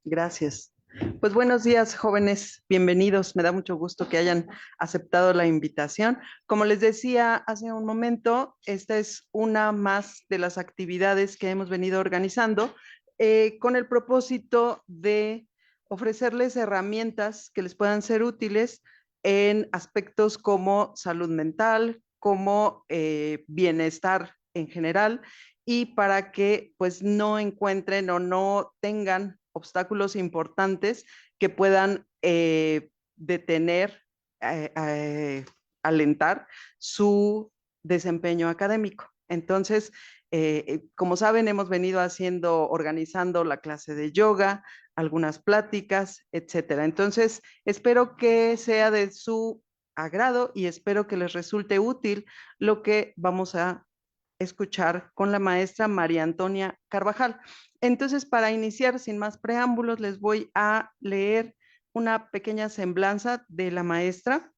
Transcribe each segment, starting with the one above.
Gracias. Pues buenos días, jóvenes, bienvenidos. Me da mucho gusto que hayan aceptado la invitación. Como les decía hace un momento, esta es una más de las actividades que hemos venido organizando con el propósito de ofrecerles herramientas que les puedan ser útiles en aspectos como salud mental, como bienestar en general y para que pues no encuentren o no tengan obstáculos importantes que puedan detener, alentar su desempeño académico. Entonces, como saben, hemos venido organizando la clase de yoga, algunas pláticas, etcétera. Entonces, espero que sea de su agrado y espero que les resulte útil lo que vamos a escuchar con la maestra María Antonia Carvajal. Entonces, para iniciar sin más preámbulos, les voy a leer una pequeña semblanza de la maestra.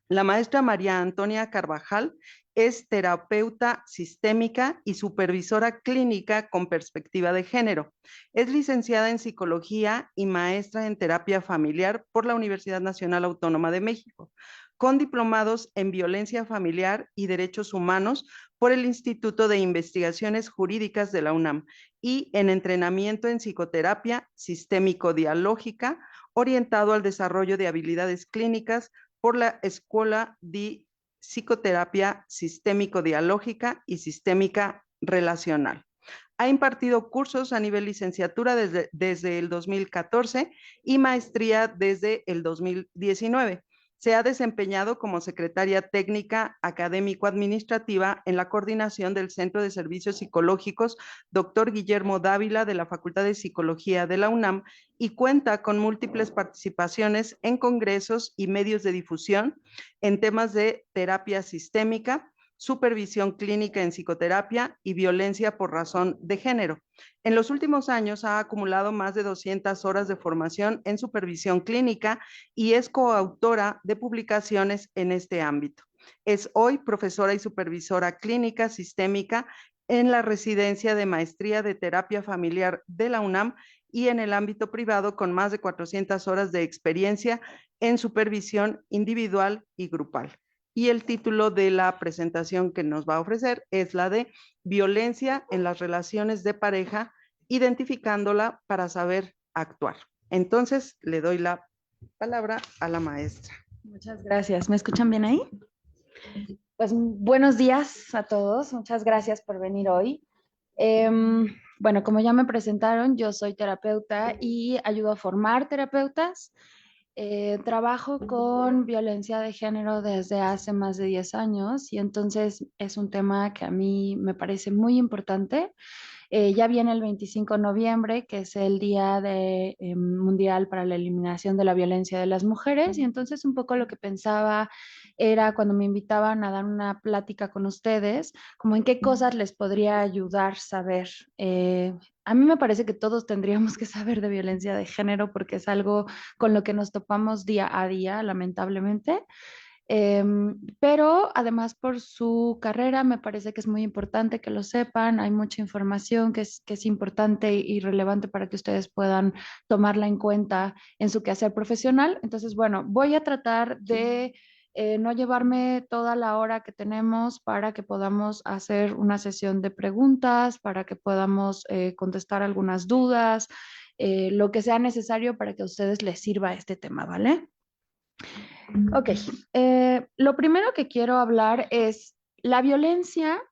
La maestra María Antonia Carvajal es terapeuta sistémica y supervisora clínica con perspectiva de género. Es licenciada en psicología y maestra en terapia familiar por la Universidad Nacional Autónoma de México, con diplomados en violencia familiar y derechos humanos por el Instituto de Investigaciones Jurídicas de la UNAM y en entrenamiento en psicoterapia sistémico-dialógica orientado al desarrollo de habilidades clínicas por la Escuela de Psicoterapia Sistémico-Dialógica y Sistémica Relacional. Ha impartido cursos a nivel licenciatura desde el 2014 y maestría desde el 2019. Se ha desempeñado como secretaria técnica académico-administrativa en la coordinación del Centro de Servicios Psicológicos Dr. Guillermo Dávila de la Facultad de Psicología de la UNAM y cuenta con múltiples participaciones en congresos y medios de difusión en temas de terapia sistémica, supervisión clínica en psicoterapia y violencia por razón de género. En los últimos años ha acumulado más de 200 horas de formación en supervisión clínica y es coautora de publicaciones en este ámbito. Es hoy profesora y supervisora clínica sistémica en la residencia de maestría de terapia familiar de la UNAM y en el ámbito privado con más de 400 horas de experiencia en supervisión individual y grupal. Y el título de la presentación que nos va a ofrecer es la de Violencia en las relaciones de pareja, identificándola para saber actuar. Entonces, le doy la palabra a la maestra. Muchas gracias. ¿Me escuchan bien ahí? Pues buenos días a todos. Muchas gracias por venir hoy. Bueno, como ya me presentaron, yo soy terapeuta y ayudo a formar terapeutas. Trabajo con violencia de género desde hace más de 10 años y entonces es un tema que a mí me parece muy importante. Ya viene el 25 de noviembre, que es el Día Mundial para la Eliminación de la Violencia de las Mujeres, y entonces un poco lo que pensaba era cuando me invitaban a dar una plática con ustedes, como en qué cosas les podría ayudar saber. A mí me parece que todos tendríamos que saber de violencia de género porque es algo con lo que nos topamos día a día, lamentablemente. Pero además por su carrera me parece que es muy importante que lo sepan. Hay mucha información que es importante y relevante para que ustedes puedan tomarla en cuenta en su quehacer profesional. Entonces, bueno, voy a tratar de no llevarme toda la hora que tenemos para que podamos hacer una sesión de preguntas, para que podamos contestar algunas dudas, lo que sea necesario para que a ustedes les sirva este tema, ¿vale? Ok, lo primero que quiero hablar es la violencia.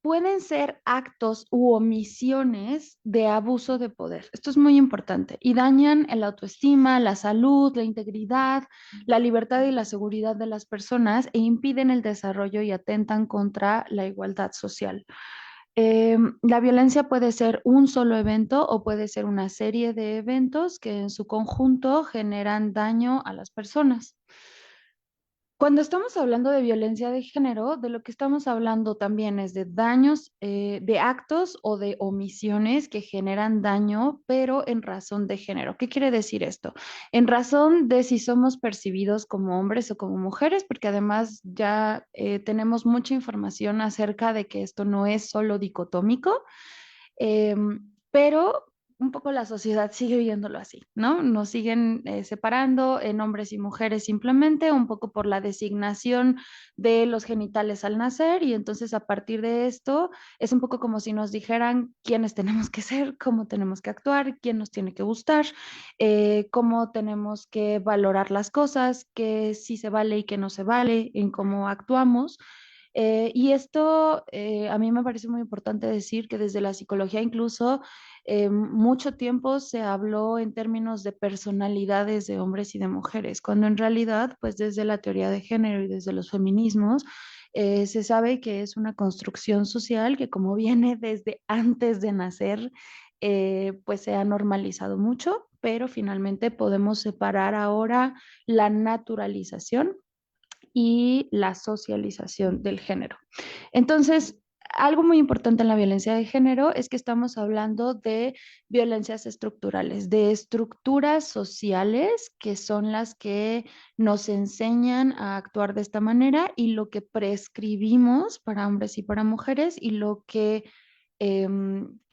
Pueden ser actos u omisiones de abuso de poder. Esto es muy importante y dañan el autoestima, la salud, la integridad, la libertad y la seguridad de las personas e impiden el desarrollo y atentan contra la igualdad social. La violencia puede ser un solo evento o puede ser una serie de eventos que en su conjunto generan daño a las personas. Cuando estamos hablando de violencia de género, de lo que estamos hablando también es de daños, de actos o de omisiones que generan daño, pero en razón de género. ¿Qué quiere decir esto? En razón de si somos percibidos como hombres o como mujeres, porque además ya tenemos mucha información acerca de que esto no es solo dicotómico, pero un poco la sociedad sigue viéndolo así, ¿no? Nos siguen separando en hombres y mujeres simplemente, un poco por la designación de los genitales al nacer, y entonces a partir de esto es un poco como si nos dijeran quiénes tenemos que ser, cómo tenemos que actuar, quién nos tiene que gustar, cómo tenemos que valorar las cosas, qué sí se vale y qué no se vale, en cómo actuamos. Y esto a mí me parece muy importante decir que desde la psicología incluso mucho tiempo se habló en términos de personalidades de hombres y de mujeres, cuando en realidad, pues desde la teoría de género y desde los feminismos, se sabe que es una construcción social que como viene desde antes de nacer, pues se ha normalizado mucho, pero finalmente podemos separar ahora la naturalización y la socialización del género. Entonces, algo muy importante en la violencia de género es que estamos hablando de violencias estructurales, de estructuras sociales que son las que nos enseñan a actuar de esta manera y lo que prescribimos para hombres y para mujeres y lo que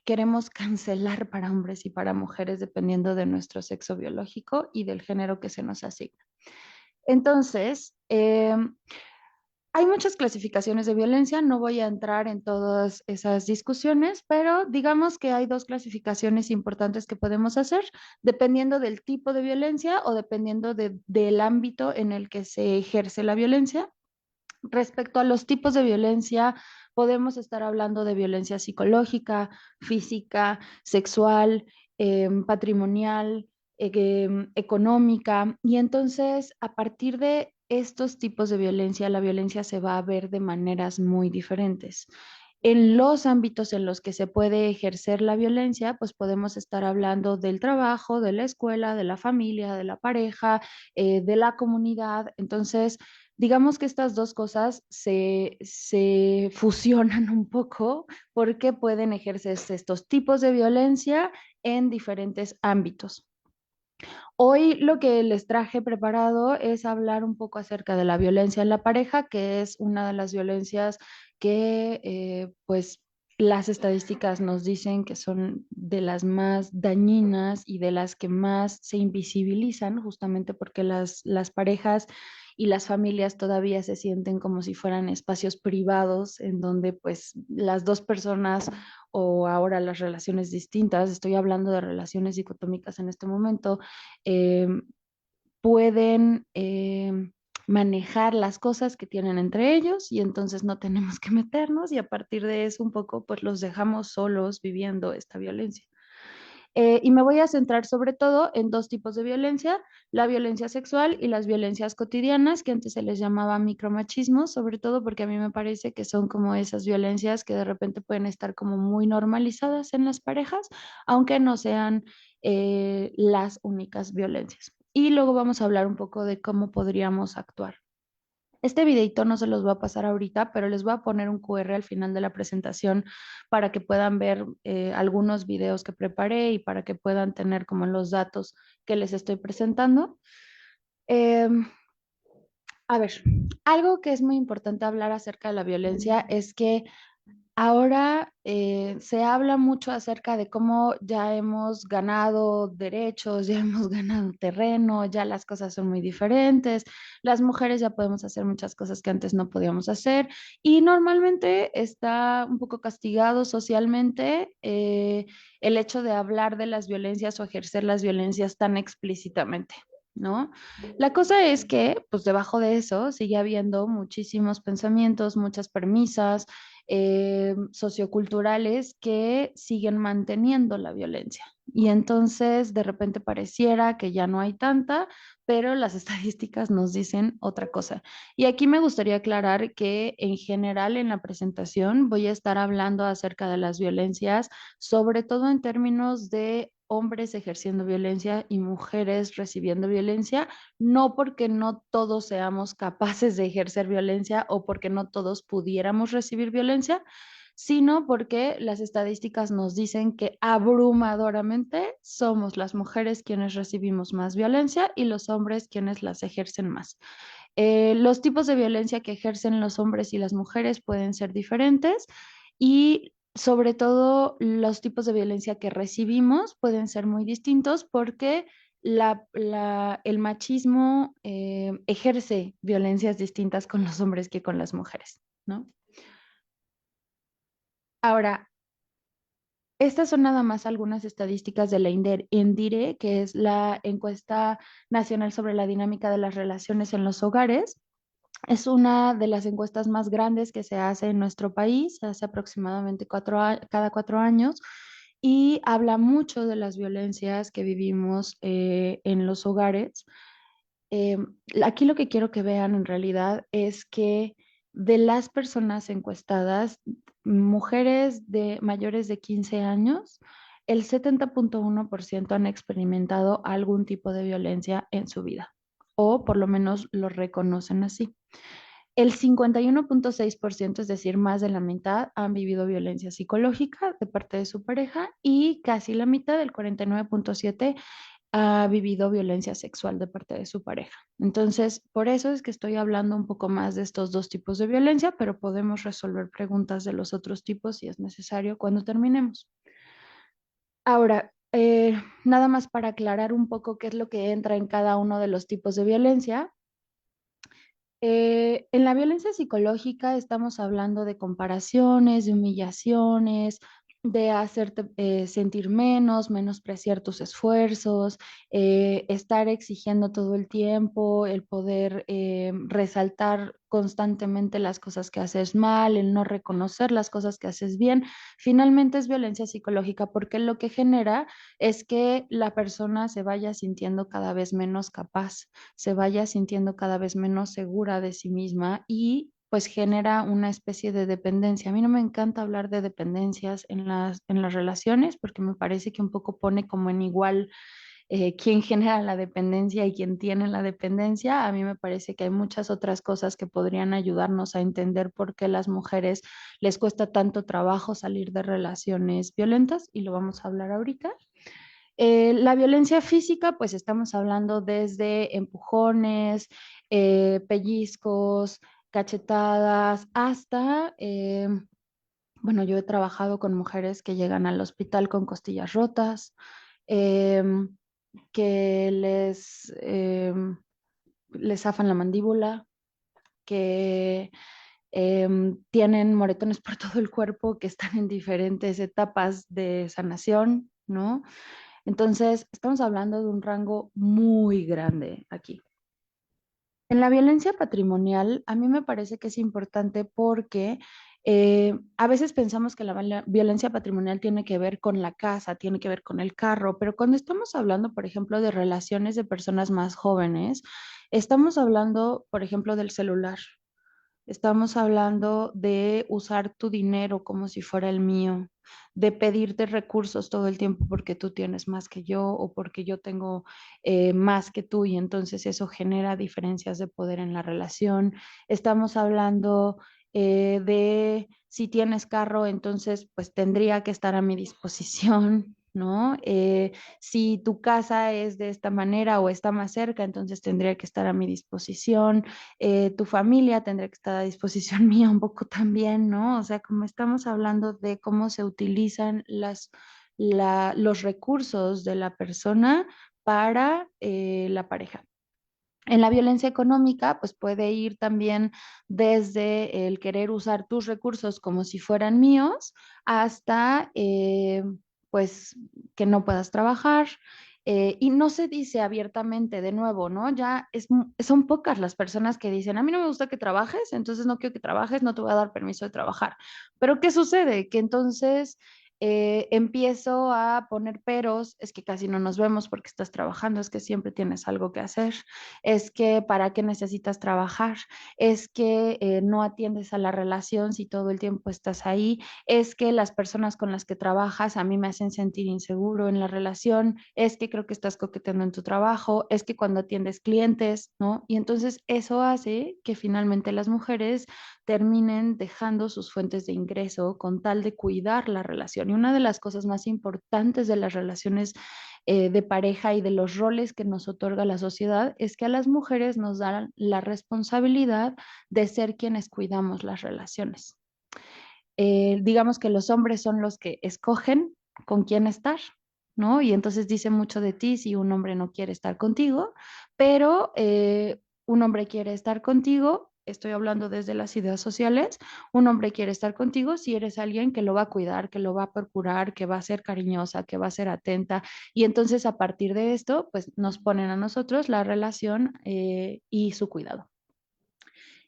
queremos cancelar para hombres y para mujeres dependiendo de nuestro sexo biológico y del género que se nos asigna. Entonces, hay muchas clasificaciones de violencia, no voy a entrar en todas esas discusiones, pero digamos que hay dos clasificaciones importantes que podemos hacer dependiendo del tipo de violencia o dependiendo del ámbito en el que se ejerce la violencia. Respecto a los tipos de violencia, podemos estar hablando de violencia psicológica, física, sexual, patrimonial, económica. Y entonces, a partir de estos tipos de violencia, la violencia se va a ver de maneras muy diferentes. En los ámbitos en los que se puede ejercer la violencia, pues podemos estar hablando del trabajo, de la escuela, de la familia, de la pareja, de la comunidad. Entonces, digamos que estas dos cosas se fusionan un poco porque pueden ejercerse estos tipos de violencia en diferentes ámbitos. Hoy lo que les traje preparado es hablar un poco acerca de la violencia en la pareja, que es una de las violencias que pues las estadísticas nos dicen que son de las más dañinas y de las que más se invisibilizan, justamente porque las parejas y las familias todavía se sienten como si fueran espacios privados en donde pues las dos personas o ahora las relaciones distintas, estoy hablando de relaciones dicotómicas en este momento, eh, pueden manejar las cosas que tienen entre ellos y entonces no tenemos que meternos y a partir de eso un poco pues los dejamos solos viviendo esta violencia. Y me voy a centrar sobre todo en dos tipos de violencia, la violencia sexual y las violencias cotidianas, que antes se les llamaba micromachismo, sobre todo porque a mí me parece que son como esas violencias que de repente pueden estar como muy normalizadas en las parejas, aunque no sean las únicas violencias. Y luego vamos a hablar un poco de cómo podríamos actuar. Este videito no se los voy a pasar ahorita, pero les voy a poner un QR al final de la presentación para que puedan ver algunos videos que preparé y para que puedan tener como los datos que les estoy presentando. Em, a ver, algo que es muy importante hablar acerca de la violencia es que ahora se habla mucho acerca de cómo ya hemos ganado derechos, ya hemos ganado terreno, ya las cosas son muy diferentes, las mujeres ya podemos hacer muchas cosas que antes no podíamos hacer y normalmente está un poco castigado socialmente el hecho de hablar de las violencias o ejercer las violencias tan explícitamente. ¿No? La cosa es que, pues debajo de eso sigue habiendo muchísimos pensamientos, muchas premisas, socioculturales que siguen manteniendo la violencia. Y entonces de repente pareciera que ya no hay tanta, pero las estadísticas nos dicen otra cosa. Y aquí me gustaría aclarar que en general en la presentación voy a estar hablando acerca de las violencias, sobre todo en términos de hombres ejerciendo violencia y mujeres recibiendo violencia, no porque no todos seamos capaces de ejercer violencia o porque no todos pudiéramos recibir violencia, sino porque las estadísticas nos dicen que abrumadoramente somos las mujeres quienes recibimos más violencia y los hombres quienes las ejercen más. Los tipos de violencia que ejercen los hombres y las mujeres pueden ser diferentes y sobre todo los tipos de violencia que recibimos pueden ser muy distintos porque el machismo ejerce violencias distintas con los hombres que con las mujeres, ¿no? Ahora, estas son nada más algunas estadísticas de la ENDIRE, que es la encuesta nacional sobre la dinámica de las relaciones en los hogares. Es una de las encuestas más grandes que se hace en nuestro país, se hace aproximadamente cada 4 años y habla mucho de las violencias que vivimos en los hogares. Eh, Aquí lo que quiero que vean en realidad es que de las personas encuestadas, mujeres de mayores de 15 años, el 70.1% han experimentado algún tipo de violencia en su vida, o por lo menos lo reconocen así. El 51.6%, es decir, más de la mitad, han vivido violencia psicológica de parte de su pareja y casi la mitad, del 49.7%, ha vivido violencia sexual de parte de su pareja. Entonces, por eso es que estoy hablando un poco más de estos dos tipos de violencia, pero podemos resolver preguntas de los otros tipos si es necesario cuando terminemos. Ahora, nada más para aclarar un poco qué es lo que entra en cada uno de los tipos de violencia. En la violencia psicológica estamos hablando de comparaciones, de humillaciones, de hacerte sentir menos, menospreciar tus esfuerzos, estar exigiendo todo el tiempo, el poder resaltar constantemente las cosas que haces mal, el no reconocer las cosas que haces bien. Finalmente es violencia psicológica porque lo que genera es que la persona se vaya sintiendo cada vez menos capaz, se vaya sintiendo cada vez menos segura de sí misma y pues genera una especie de dependencia. A mí no me encanta hablar de dependencias en las relaciones porque me parece que un poco pone como en igual quién genera la dependencia y quién tiene la dependencia. A mí me parece que hay muchas otras cosas que podrían ayudarnos a entender por qué las mujeres les cuesta tanto trabajo salir de relaciones violentas y lo vamos a hablar ahorita. La violencia física, pues estamos hablando desde empujones, pellizcos, cachetadas, hasta, bueno, yo he trabajado con mujeres que llegan al hospital con costillas rotas, em, que les zafan la mandíbula, que tienen moretones por todo el cuerpo, que están en diferentes etapas de sanación, ¿no? Entonces, estamos hablando de un rango muy grande aquí. En la violencia patrimonial, a mí me parece que es importante porque a veces pensamos que la violencia patrimonial tiene que ver con la casa, tiene que ver con el carro, pero cuando estamos hablando, por ejemplo, de relaciones de personas más jóvenes, estamos hablando, por ejemplo, del celular. Estamos hablando de usar tu dinero como si fuera el mío, de pedirte recursos todo el tiempo porque tú tienes más que yo o porque yo tengo más que tú y entonces eso genera diferencias de poder en la relación. Estamos hablando de si tienes carro, entonces pues tendría que estar a mi disposición, ¿no? Si tu casa es de esta manera o está más cerca, entonces tendría que estar a mi disposición. Tu familia tendrá que estar a disposición mía un poco también, ¿no? O sea, como estamos hablando de cómo se utilizan los recursos de la persona para la pareja. En la violencia económica, pues puede ir también desde el querer usar tus recursos como si fueran míos hasta, pues, que no puedas trabajar. Y no se dice abiertamente de nuevo, ¿no? Ya son pocas las personas que dicen, a mí no me gusta que trabajes, entonces no quiero que trabajes, no te voy a dar permiso de trabajar. Pero ¿qué sucede? Que entonces empiezo a poner peros, es que casi no nos vemos porque estás trabajando, es que siempre tienes algo que hacer, es que para qué necesitas trabajar, es que no atiendes a la relación si todo el tiempo estás ahí, es que las personas con las que trabajas a mí me hacen sentir inseguro en la relación, es que creo que estás coqueteando en tu trabajo, es que cuando atiendes clientes, ¿no? Y entonces eso hace que finalmente las mujeres terminen dejando sus fuentes de ingreso con tal de cuidar la relación. Y una de las cosas más importantes de las relaciones de pareja y de los roles que nos otorga la sociedad es que a las mujeres nos dan la responsabilidad de ser quienes cuidamos las relaciones. digamos que los hombres son los que escogen con quién estar, ¿no? Y entonces dice mucho de ti si un hombre no quiere estar contigo, pero un hombre quiere estar contigo. Estoy hablando desde las ideas sociales. Un hombre quiere estar contigo si eres alguien que lo va a cuidar, que lo va a procurar, que va a ser cariñosa, que va a ser atenta. Y entonces a partir de esto, pues nos ponen a nosotros la relación y su cuidado.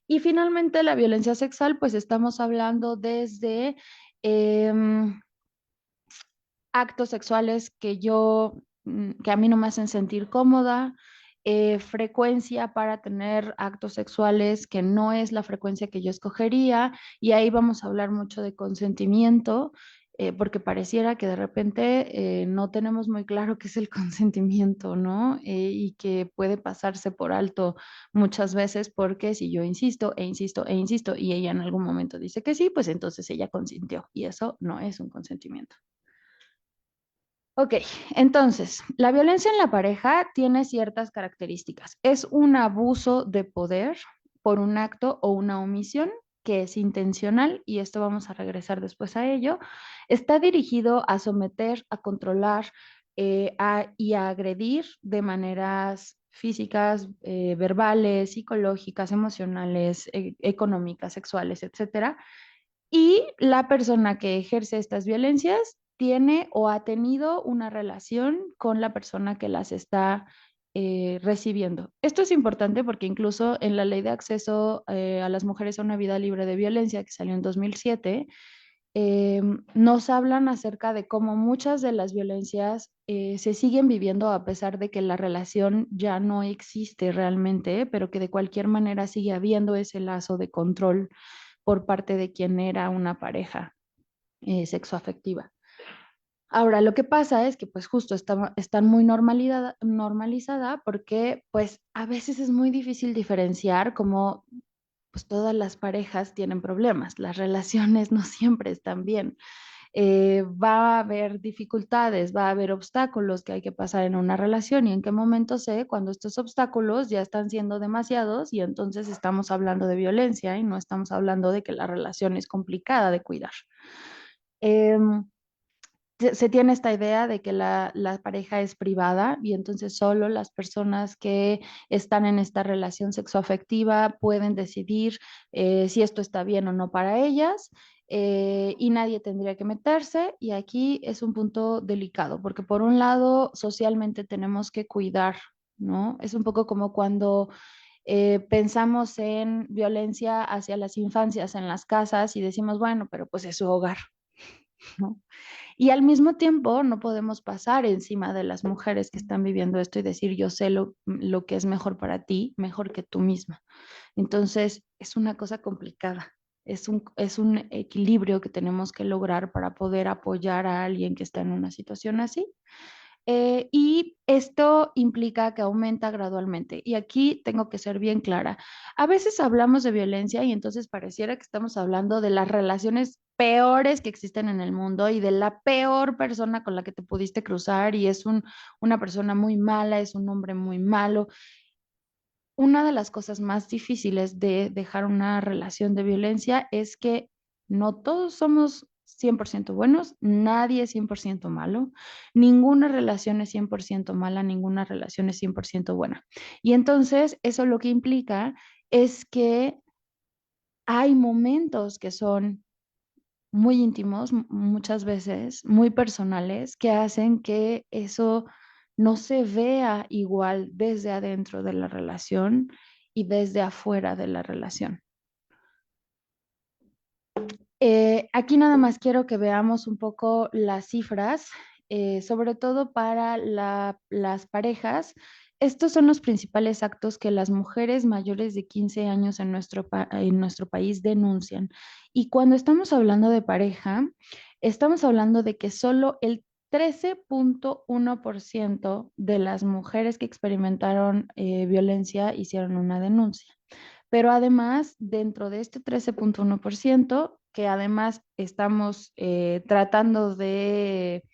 Y finalmente la violencia sexual, pues estamos hablando desde em, actos sexuales que a mí no me hacen sentir cómoda, frecuencia para tener actos sexuales que no es la frecuencia que yo escogería, y ahí vamos a hablar mucho de consentimiento, porque pareciera que de repente no tenemos muy claro qué es el consentimiento, ¿no? Y que puede pasarse por alto muchas veces porque si yo insisto e insisto e insisto y ella en algún momento dice que sí, pues entonces ella consintió y eso no es un consentimiento. Ok, entonces, la violencia en la pareja tiene ciertas características. Es un abuso de poder por un acto o una omisión que es intencional, y esto vamos a regresar después a ello. Está dirigido a someter, a controlar y a agredir de maneras físicas, verbales, psicológicas, emocionales, económicas, sexuales, etcétera. Y la persona que ejerce estas violencias tiene o ha tenido una relación con la persona que las está recibiendo. Esto es importante porque incluso en la Ley de Acceso a las Mujeres a una Vida Libre de Violencia, que salió en 2007, nos hablan acerca de cómo muchas de las violencias se siguen viviendo a pesar de que la relación ya no existe realmente, pero que de cualquier manera sigue habiendo ese lazo de control por parte de quien era una pareja sexoafectiva. Ahora, lo que pasa es que pues justo están muy normalizada porque pues a veces es muy difícil diferenciar cómo pues todas las parejas tienen problemas, las relaciones no siempre están bien. Va a haber dificultades, va a haber obstáculos que hay que pasar en una relación, y en qué momento sé cuando estos obstáculos ya están siendo demasiados y entonces estamos hablando de violencia y no estamos hablando de que la relación es complicada de cuidar. Em, se tiene esta idea de que la pareja es privada y entonces solo las personas que están en esta relación sexoafectiva pueden decidir si esto está bien o no para ellas, y nadie tendría que meterse. Y aquí es un punto delicado porque por un lado socialmente tenemos que cuidar, ¿no? Es un poco como cuando pensamos en violencia hacia las infancias en las casas y decimos, bueno, pero pues es su hogar, ¿no? Y al mismo tiempo no podemos pasar encima de las mujeres que están viviendo esto y decir yo sé lo que es mejor para ti, mejor que tú misma. Entonces es una cosa complicada. Es un equilibrio que tenemos que lograr para poder apoyar a alguien que está en una situación así. Y esto implica que aumenta gradualmente. Y aquí tengo que ser bien clara. A veces hablamos de violencia y entonces pareciera que estamos hablando de las relaciones peores que existen en el mundo y de la peor persona con la que te pudiste cruzar y es una persona muy mala, es un hombre muy malo. Una de las cosas más difíciles de dejar una relación de violencia es que no todos somos 100% buenos, nadie es 100% malo, ninguna relación es 100% mala, ninguna relación es 100% buena. Y entonces eso lo que implica es que hay momentos que son muy íntimos, muchas veces muy personales, que hacen que eso no se vea igual desde adentro de la relación y desde afuera de la relación. Aquí nada más quiero que veamos un poco las cifras, sobre todo para las parejas. Estos son los principales actos que las mujeres mayores de 15 años en nuestro país denuncian. Y cuando estamos hablando de pareja, estamos hablando de que solo el 13.1% de las mujeres que experimentaron violencia hicieron una denuncia. Pero además, dentro de este 13.1%, que además estamos tratando de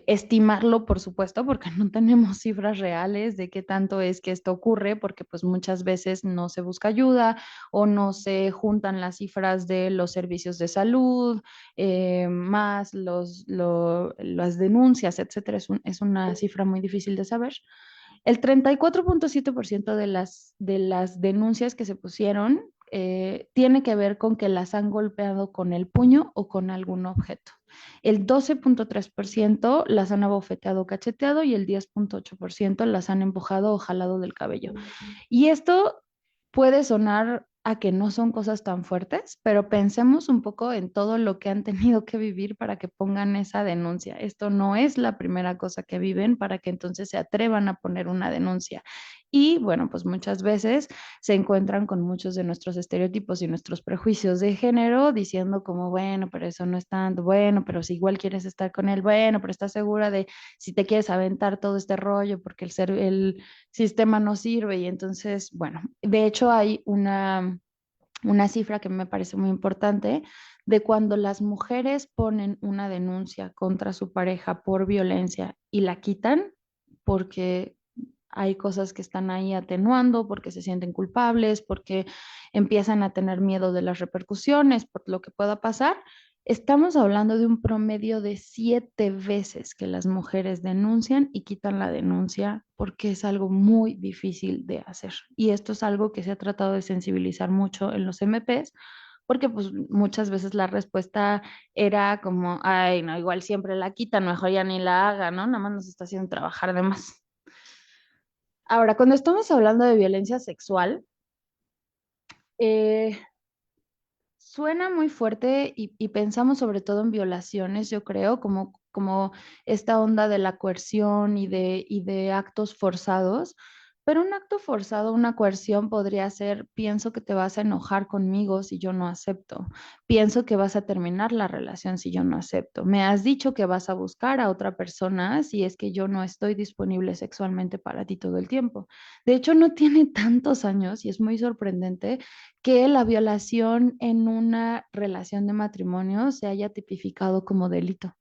estimarlo, por supuesto, porque no tenemos cifras reales de qué tanto es que esto ocurre, porque pues muchas veces no se busca ayuda o no se juntan las cifras de los servicios de salud, más las denuncias, etcétera. Es una cifra muy difícil de saber. El 34.7% de las denuncias que se pusieron tiene que ver con que las han golpeado con el puño o con algún objeto. El 12.3% las han abofeteado o cacheteado y el 10.8% las han empujado o jalado del cabello. Y esto puede sonar a que no son cosas tan fuertes, pero pensemos un poco en todo lo que han tenido que vivir para que pongan esa denuncia. Esto no es la primera cosa que viven para que entonces se atrevan a poner una denuncia. Y bueno, pues muchas veces se encuentran con muchos de nuestros estereotipos y nuestros prejuicios de género diciendo como, bueno, pero eso no es tanto, bueno, pero si igual quieres estar con él, bueno, pero estás segura de si te quieres aventar todo este rollo porque el sistema no sirve y entonces, bueno, de hecho hay una cifra que me parece muy importante de cuando las mujeres ponen una denuncia contra su pareja por violencia y la quitan porque hay cosas que están ahí atenuando, porque se sienten culpables, porque empiezan a tener miedo de las repercusiones, por lo que pueda pasar. Estamos hablando de un promedio de 7 veces que las mujeres denuncian y quitan la denuncia porque es algo muy difícil de hacer. Y esto es algo que se ha tratado de sensibilizar mucho en los MPs, porque pues muchas veces la respuesta era como, ay, no, igual siempre la quitan, mejor ya ni la haga, ¿no? Nada más nos está haciendo trabajar de más. Ahora, cuando estamos hablando de violencia sexual, eh, suena muy fuerte y pensamos sobre todo en violaciones, yo creo, como esta onda de la coerción y de actos forzados. Pero un acto forzado, una coerción podría ser, pienso que te vas a enojar conmigo si yo no acepto, pienso que vas a terminar la relación si yo no acepto, me has dicho que vas a buscar a otra persona si es que yo no estoy disponible sexualmente para ti todo el tiempo. De hecho, no tiene tantos años y es muy sorprendente que la violación en una relación de matrimonio se haya tipificado como delito.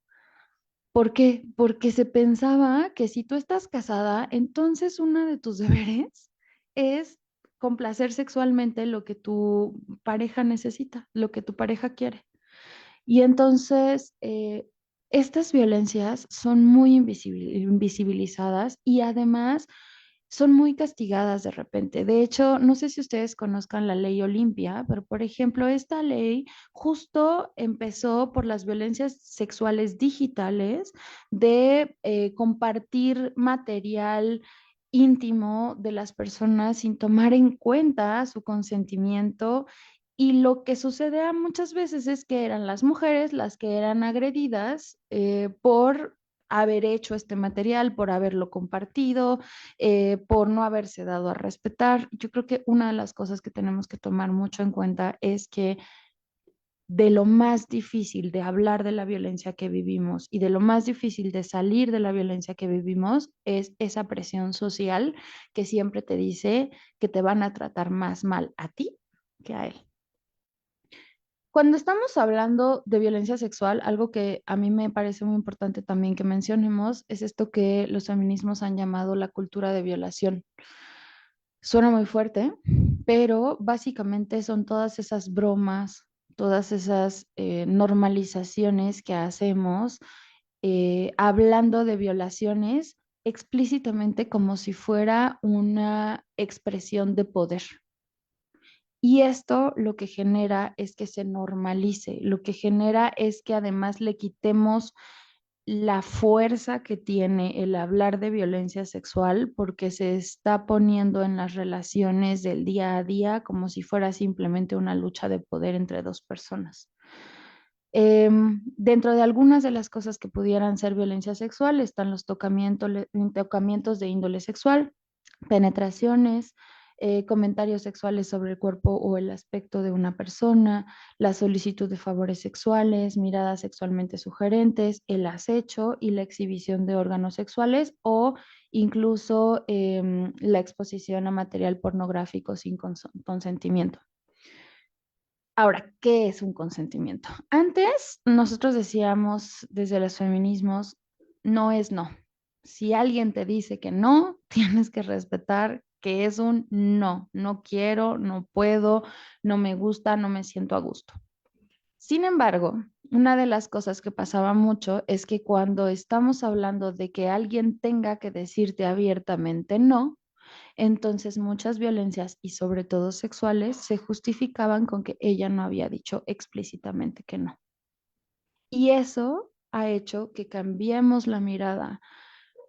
¿Por qué? Porque se pensaba que si tú estás casada, entonces uno de tus deberes es complacer sexualmente lo que tu pareja necesita, lo que tu pareja quiere. Y entonces, estas violencias son muy invisibilizadas y además son muy castigadas de repente. De hecho, no sé si ustedes conozcan la ley Olimpia, pero por ejemplo, esta ley justo empezó por las violencias sexuales digitales de compartir material íntimo de las personas sin tomar en cuenta su consentimiento y lo que sucede muchas veces es que eran las mujeres las que eran agredidas por haber hecho este material, por haberlo compartido, por no haberse dado a respetar. Yo creo que una de las cosas que tenemos que tomar mucho en cuenta es que de lo más difícil de hablar de la violencia que vivimos y de lo más difícil de salir de la violencia que vivimos es esa presión social que siempre te dice que te van a tratar más mal a ti que a él. Cuando estamos hablando de violencia sexual, algo que a mí me parece muy importante también que mencionemos es esto que los feminismos han llamado la cultura de violación. Suena muy fuerte, pero básicamente son todas esas bromas, todas esas normalizaciones que hacemos hablando de violaciones explícitamente como si fuera una expresión de poder. Y esto lo que genera es que se normalice, lo que genera es que además le quitemos la fuerza que tiene el hablar de violencia sexual porque se está poniendo en las relaciones del día a día como si fuera simplemente una lucha de poder entre dos personas. Dentro de algunas de las cosas que pudieran ser violencia sexual están los tocamientos de índole sexual, penetraciones, comentarios sexuales sobre el cuerpo o el aspecto de una persona, la solicitud de favores sexuales, miradas sexualmente sugerentes, el acecho y la exhibición de órganos sexuales o incluso la exposición a material pornográfico sin consentimiento. Ahora, ¿qué es un consentimiento? Antes nosotros decíamos desde los feminismos no es no. Si alguien te dice que no, tienes que respetar que es un no. No quiero, no puedo, no me gusta, no me siento a gusto. Sin embargo, una de las cosas que pasaba mucho es que cuando estamos hablando de que alguien tenga que decirte abiertamente no, entonces muchas violencias y sobre todo sexuales se justificaban con que ella no había dicho explícitamente que no. Y eso ha hecho que cambiemos la mirada.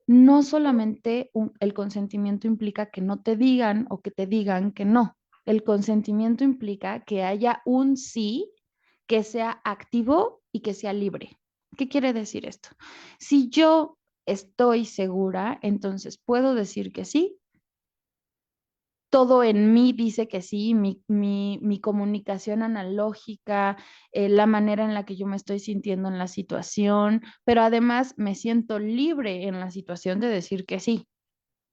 No solamente el consentimiento implica que no te digan o que te digan que no. El consentimiento implica que haya un sí que sea activo y que sea libre. ¿Qué quiere decir esto? Si yo estoy segura, entonces puedo decir que sí. Todo en mí dice que sí, mi comunicación analógica, la manera en la que yo me estoy sintiendo en la situación, pero además me siento libre en la situación de decir que sí.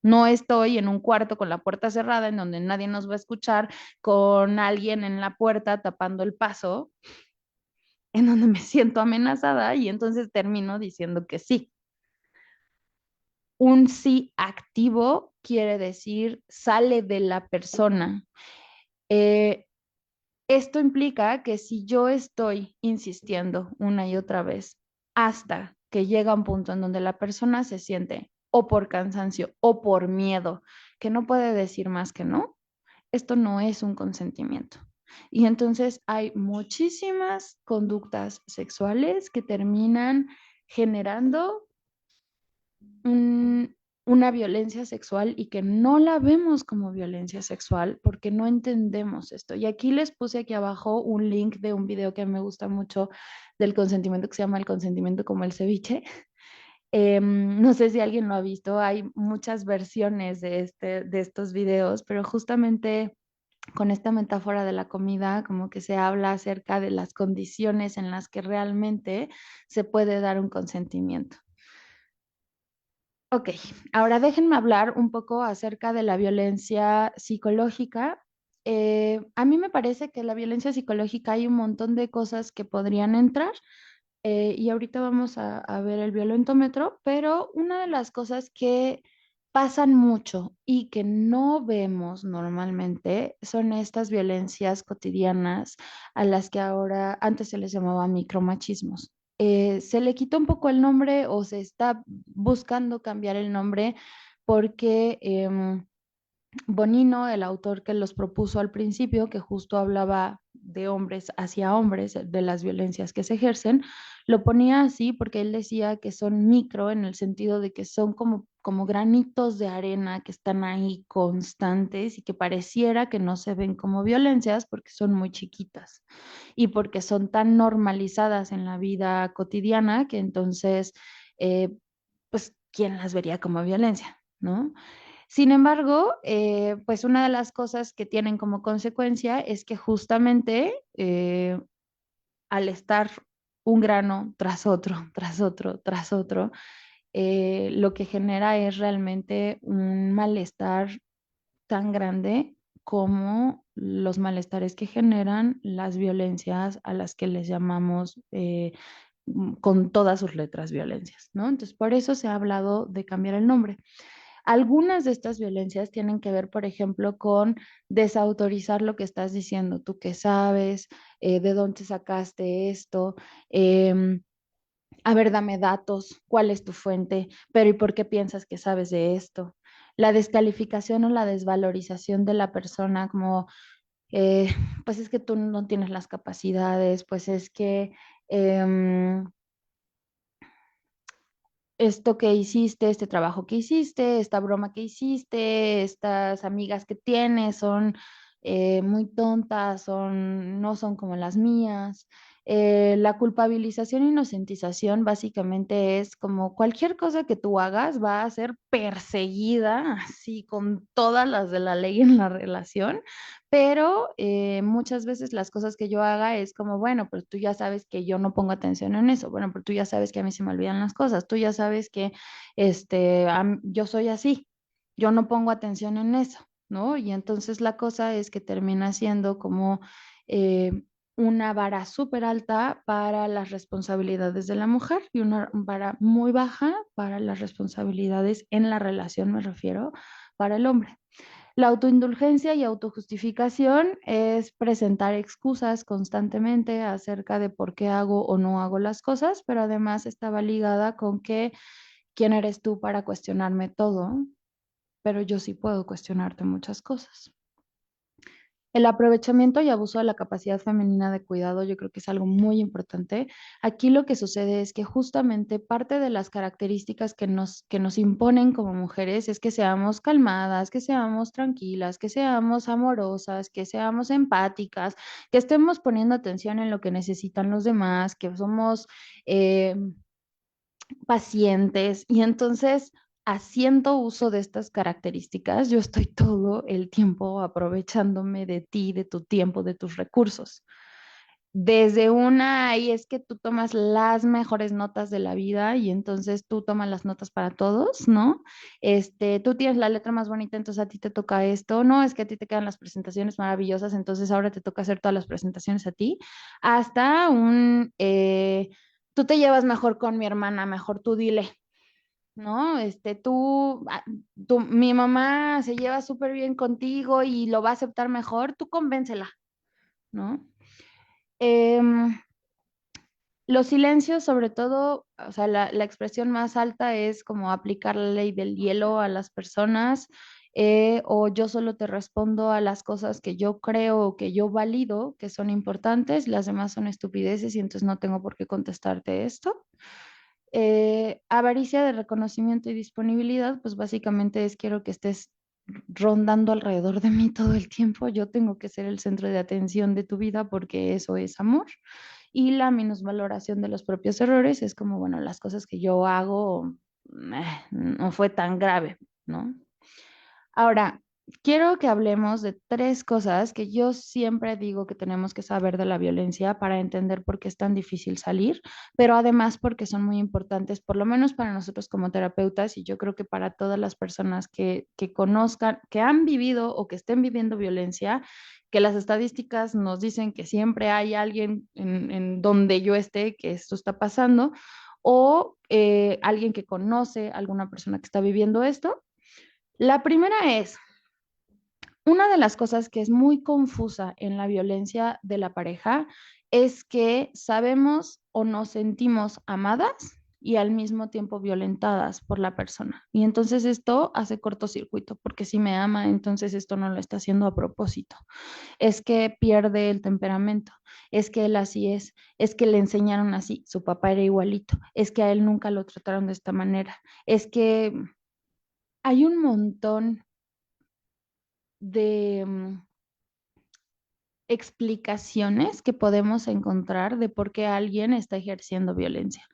No estoy en un cuarto con la puerta cerrada en donde nadie nos va a escuchar, con alguien en la puerta tapando el paso, en donde me siento amenazada y entonces termino diciendo que sí. Un sí activo quiere decir sale de la persona. Eh, Esto implica que si yo estoy insistiendo una y otra vez hasta que llega un punto en donde la persona se siente o por cansancio o por miedo que no puede decir más que no, esto no es un consentimiento. Y entonces hay muchísimas conductas sexuales que terminan generando una violencia sexual y que no la vemos como violencia sexual porque no entendemos esto. Y aquí les puse aquí abajo un link de un video que me gusta mucho del consentimiento que se llama El consentimiento como el ceviche. No sé si alguien lo ha visto, hay muchas versiones de estos videos, pero justamente con esta metáfora de la comida, como que se habla acerca de las condiciones en las que realmente se puede dar un consentimiento. Ok, ahora déjenme hablar un poco acerca de la violencia psicológica. A mí me parece que la violencia psicológica hay un montón de cosas que podrían entrar y ahorita vamos a ver el violentómetro, pero una de las cosas que pasan mucho y que no vemos normalmente son estas violencias cotidianas a las que ahora antes se les llamaba micromachismos. Se le quitó un poco el nombre o se está buscando cambiar el nombre porque Bonino, el autor que los propuso al principio, que justo hablaba de hombres hacia hombres, de las violencias que se ejercen, lo ponía así porque él decía que son micro en el sentido de que son como granitos de arena que están ahí constantes y que pareciera que no se ven como violencias porque son muy chiquitas y porque son tan normalizadas en la vida cotidiana que entonces, pues, ¿quién las vería como violencia? ¿No? Sin embargo, pues una de las cosas que tienen como consecuencia es que justamente al estar un grano tras otro, tras otro, tras otro, lo que genera es realmente un malestar tan grande como los malestares que generan las violencias a las que les llamamos con todas sus letras violencias, ¿no? Entonces, por eso se ha hablado de cambiar el nombre. Algunas de estas violencias tienen que ver, por ejemplo, con desautorizar lo que estás diciendo, tú qué sabes, de dónde sacaste esto, Em, a ver, dame datos, cuál es tu fuente, pero ¿y por qué piensas que sabes de esto? La descalificación o la desvalorización de la persona como, eh, pues es que tú no tienes las capacidades, pues es que esto que hiciste, este trabajo que hiciste, esta broma que hiciste, estas amigas que tienes son muy tontas, no son como las mías. La culpabilización e inocentización básicamente es como cualquier cosa que tú hagas va a ser perseguida así con todas las de la ley en la relación, pero muchas veces las cosas que yo haga es como, bueno, pero tú ya sabes que yo no pongo atención en eso, bueno, pero tú ya sabes que a mí se me olvidan las cosas, tú ya sabes que yo soy así, yo no pongo atención en eso, ¿no? Y entonces la cosa es que termina siendo como eh, una vara súper alta para las responsabilidades de la mujer y una vara muy baja para las responsabilidades en la relación, me refiero, para el hombre. La autoindulgencia y autojustificación es presentar excusas constantemente acerca de por qué hago o no hago las cosas, pero además estaba ligada con que quién eres tú para cuestionarme todo, pero yo sí puedo cuestionarte muchas cosas. El aprovechamiento y abuso de la capacidad femenina de cuidado, yo creo que es algo muy importante. Aquí lo que sucede es que justamente parte de las características que nos imponen como mujeres es que seamos calmadas, que seamos tranquilas, que seamos amorosas, que seamos empáticas, que estemos poniendo atención en lo que necesitan los demás, que somos eh, pacientes. Y entonces, haciendo uso de estas características, yo estoy todo el tiempo aprovechándome de ti, de tu tiempo, de tus recursos. Desde una, y es que tú tomas las mejores notas de la vida y entonces tú tomas las notas para todos, ¿no? Tú tienes la letra más bonita, entonces a ti te toca esto, no, es que a ti te quedan las presentaciones maravillosas, entonces ahora te toca hacer todas las presentaciones a ti, hasta tú te llevas mejor con mi hermana, mejor tú dile, ¿no? Mi mamá se lleva súper bien contigo y lo va a aceptar mejor, tú convéncela, ¿no? Em, los silencios, sobre todo, o sea, la expresión más alta es como aplicar la ley del hielo a las personas, o yo solo te respondo a las cosas que yo creo o que yo valido que son importantes, las demás son estupideces y entonces no tengo por qué contestarte esto. Avaricia de reconocimiento y disponibilidad, pues básicamente es quiero que estés rondando alrededor de mí todo el tiempo, yo tengo que ser el centro de atención de tu vida porque eso es amor. Y la minusvaloración de los propios errores es como, bueno, las cosas que yo hago no fue tan grave, ¿no? Ahora, quiero que hablemos de tres cosas que yo siempre digo que tenemos que saber de la violencia para entender por qué es tan difícil salir, pero además porque son muy importantes, por lo menos para nosotros como terapeutas y yo creo que para todas las personas que conozcan, que han vivido o que estén viviendo violencia, que las estadísticas nos dicen que siempre hay alguien en donde yo esté que esto está pasando, o alguien que conoce a alguna persona que está viviendo esto. La primera es, una de las cosas que es muy confusa en la violencia de la pareja es que sabemos o nos sentimos amadas y al mismo tiempo violentadas por la persona. Y entonces esto hace cortocircuito, porque si me ama, entonces esto no lo está haciendo a propósito. Es que pierde el temperamento, es que él así es que le enseñaron así, su papá era igualito, es que a él nunca lo trataron de esta manera, es que hay un montón de explicaciones que podemos encontrar de por qué alguien está ejerciendo violencia.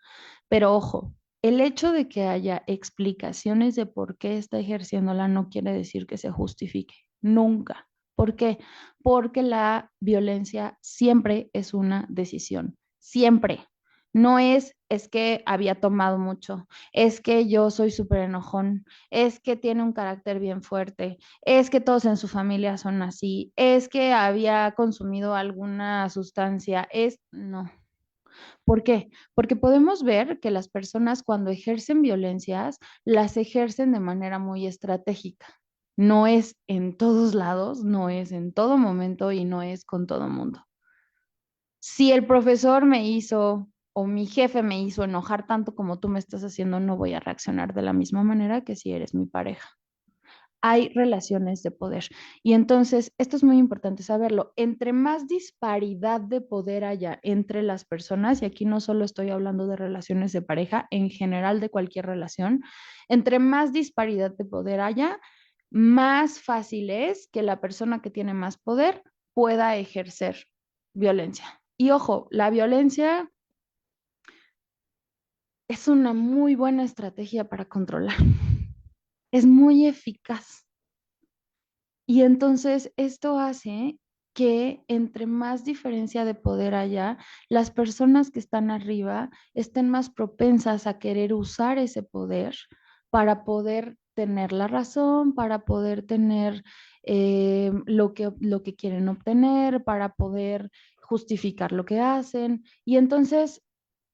Pero ojo, el hecho de que haya explicaciones de por qué está ejerciéndola no quiere decir que se justifique. Nunca. ¿Por qué? Porque la violencia siempre es una decisión. Siempre. No es que había tomado mucho, es que yo soy súper enojón, es que tiene un carácter bien fuerte, es que todos en su familia son así, es que había consumido alguna sustancia, no. ¿Por qué? Porque podemos ver que las personas cuando ejercen violencias, las ejercen de manera muy estratégica. No es en todos lados, no es en todo momento y no es con todo mundo. Si el profesor me hizo o mi jefe me hizo enojar tanto como tú me estás haciendo, no voy a reaccionar de la misma manera que si eres mi pareja. Hay relaciones de poder. Y entonces, esto es muy importante saberlo. Entre más disparidad de poder haya entre las personas, y aquí no solo estoy hablando de relaciones de pareja, en general de cualquier relación, entre más disparidad de poder haya, más fácil es que la persona que tiene más poder pueda ejercer violencia. Y ojo, la violencia es una muy buena estrategia para controlar. Es muy eficaz. Y entonces esto hace que entre más diferencia de poder haya, las personas que están arriba estén más propensas a querer usar ese poder para poder tener la razón, para poder tener lo que quieren obtener, para poder justificar lo que hacen. Y entonces,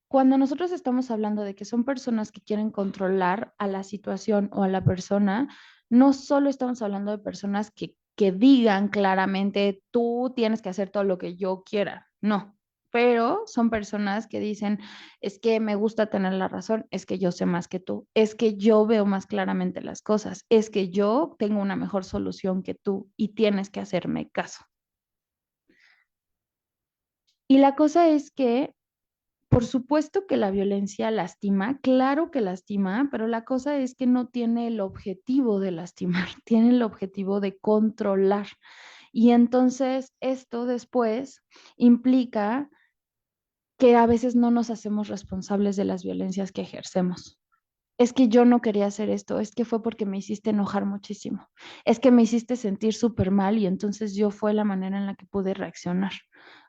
cuando nosotros estamos hablando de que son personas que quieren controlar a la situación o a la persona, no solo estamos hablando de personas que digan claramente, tú tienes que hacer todo lo que yo quiera. No, pero son personas que dicen, es que me gusta tener la razón, es que yo sé más que tú, es que yo veo más claramente las cosas, es que yo tengo una mejor solución que tú y tienes que hacerme caso. Y la cosa es que por supuesto que la violencia lastima, claro que lastima, pero la cosa es que no tiene el objetivo de lastimar, tiene el objetivo de controlar. Y entonces esto después implica que a veces no nos hacemos responsables de las violencias que ejercemos. Es que yo no quería hacer esto, es que fue porque me hiciste enojar muchísimo, es que me hiciste sentir súper mal y entonces yo fue la manera en la que pude reaccionar.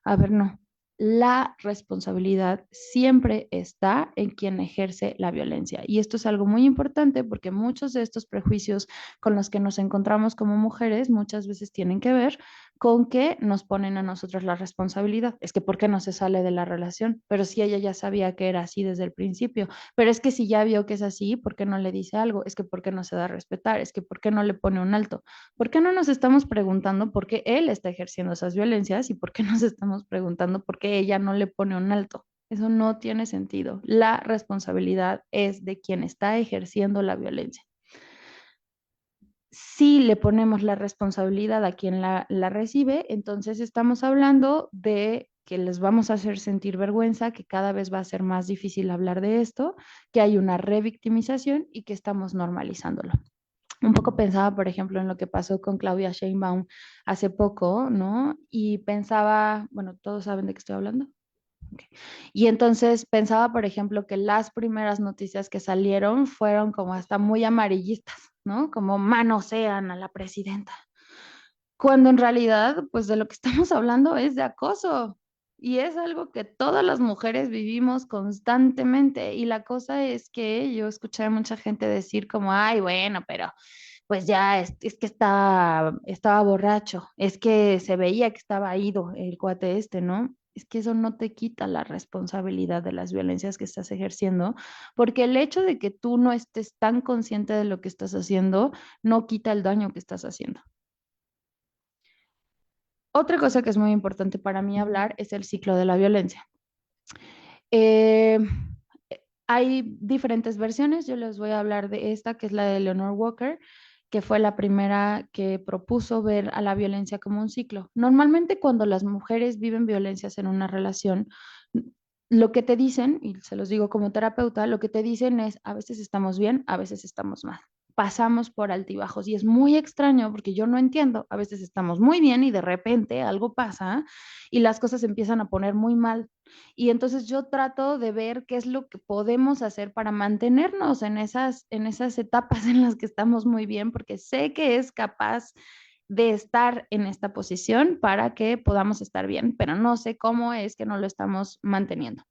A ver, no, la responsabilidad siempre está en quien ejerce la violencia. Y esto es algo muy importante porque muchos de estos prejuicios con los que nos encontramos como mujeres muchas veces tienen que ver con que nos ponen a nosotros la responsabilidad. Es que ¿por qué no se sale de la relación? Pero si ella ya sabía que era así desde el principio, pero es que si ya vio que es así, ¿por qué no le dice algo? Es que ¿por qué no se da a respetar? Es que ¿por qué no le pone un alto? ¿Por qué no nos estamos preguntando por qué él está ejerciendo esas violencias y por qué nos estamos preguntando por qué ella no le pone un alto? Eso no tiene sentido. La responsabilidad es de quien está ejerciendo la violencia. Si le ponemos la responsabilidad a quien la recibe, entonces estamos hablando de que les vamos a hacer sentir vergüenza, que cada vez va a ser más difícil hablar de esto, que hay una revictimización y que estamos normalizándolo. Un poco pensaba, por ejemplo, en lo que pasó con Claudia Sheinbaum hace poco, ¿no? Y pensaba, bueno, todos saben de qué estoy hablando. Okay. Y entonces pensaba, por ejemplo, que las primeras noticias que salieron fueron como hasta muy amarillistas, ¿no? Como manosean a la presidenta. Cuando en realidad, pues de lo que estamos hablando es de acoso. Y es algo que todas las mujeres vivimos constantemente. Y la cosa es que yo escuché a mucha gente decir como, ay, bueno, pero pues ya es que estaba borracho, es que se veía que estaba ido el cuate este, ¿no? Es que eso no te quita la responsabilidad de las violencias que estás ejerciendo, porque el hecho de que tú no estés tan consciente de lo que estás haciendo no quita el daño que estás haciendo. Otra cosa que es muy importante para mí hablar es el ciclo de la violencia. Eh, Hay diferentes versiones, yo les voy a hablar de esta, que es la de Leonore Walker, que fue la primera que propuso ver a la violencia como un ciclo. Normalmente cuando las mujeres viven violencias en una relación, lo que te dicen, y se los digo como terapeuta, lo que te dicen es, a veces estamos bien, a veces estamos mal. Pasamos por altibajos y es muy extraño porque yo no entiendo. A veces estamos muy bien y de repente algo pasa y las cosas se empiezan a poner muy mal. Y entonces yo trato de ver qué es lo que podemos hacer para mantenernos en esas etapas en las que estamos muy bien, porque sé que es capaz de estar en esta posición para que podamos estar bien, pero no sé cómo es que no lo estamos manteniendo.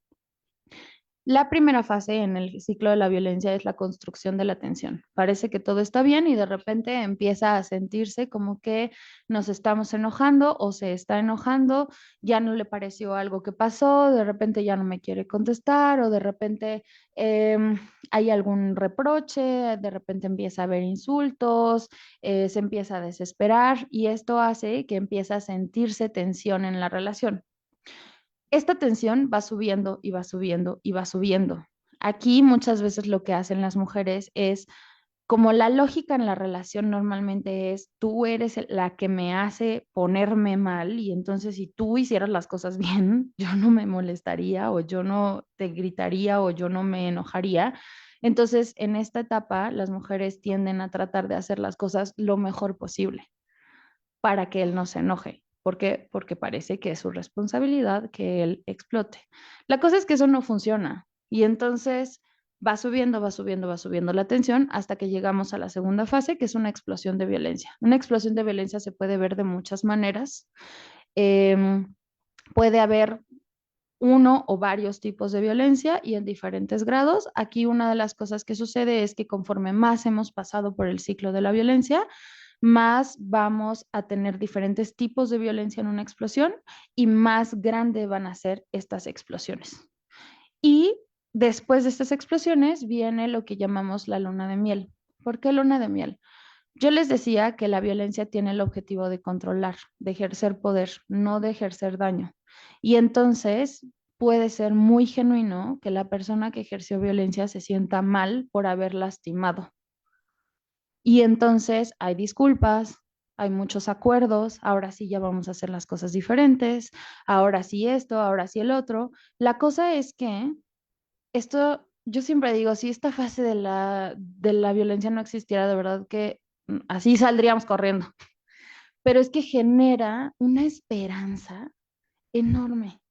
La primera fase en el ciclo de la violencia es la construcción de la tensión. Parece que todo está bien y de repente empieza a sentirse como que nos estamos enojando o se está enojando, ya no le pareció algo que pasó, de repente ya no me quiere contestar o de repente eh, hay algún reproche, de repente empieza a haber insultos, se empieza a desesperar y esto hace que empiece a sentirse tensión en la relación. Esta tensión va subiendo y va subiendo y va subiendo. Aquí muchas veces lo que hacen las mujeres es, como la lógica en la relación normalmente es, tú eres la que me hace ponerme mal y entonces si tú hicieras las cosas bien, yo no me molestaría o yo no te gritaría o yo no me enojaría. Entonces, en esta etapa, las mujeres tienden a tratar de hacer las cosas lo mejor posible para que él no se enoje. ¿Por qué? Porque parece que es su responsabilidad que él explote. La cosa es que eso no funciona y entonces va subiendo, va subiendo, va subiendo la tensión hasta que llegamos a la segunda fase, que es una explosión de violencia. Una explosión de violencia se puede ver de muchas maneras. Eh, Puede haber uno o varios tipos de violencia y en diferentes grados. Aquí una de las cosas que sucede es que conforme más hemos pasado por el ciclo de la violencia, más vamos a tener diferentes tipos de violencia en una explosión y más grande van a ser estas explosiones. Y después de estas explosiones viene lo que llamamos la luna de miel. ¿Por qué luna de miel? Yo les decía que la violencia tiene el objetivo de controlar, de ejercer poder, no de ejercer daño. Y entonces puede ser muy genuino que la persona que ejerció violencia se sienta mal por haber lastimado. Y entonces hay disculpas, hay muchos acuerdos, ahora sí ya vamos a hacer las cosas diferentes, ahora sí esto, ahora sí el otro. La cosa es que esto, yo siempre digo, si esta fase de la violencia no existiera, de verdad que así saldríamos corriendo. Pero es que genera una esperanza enorme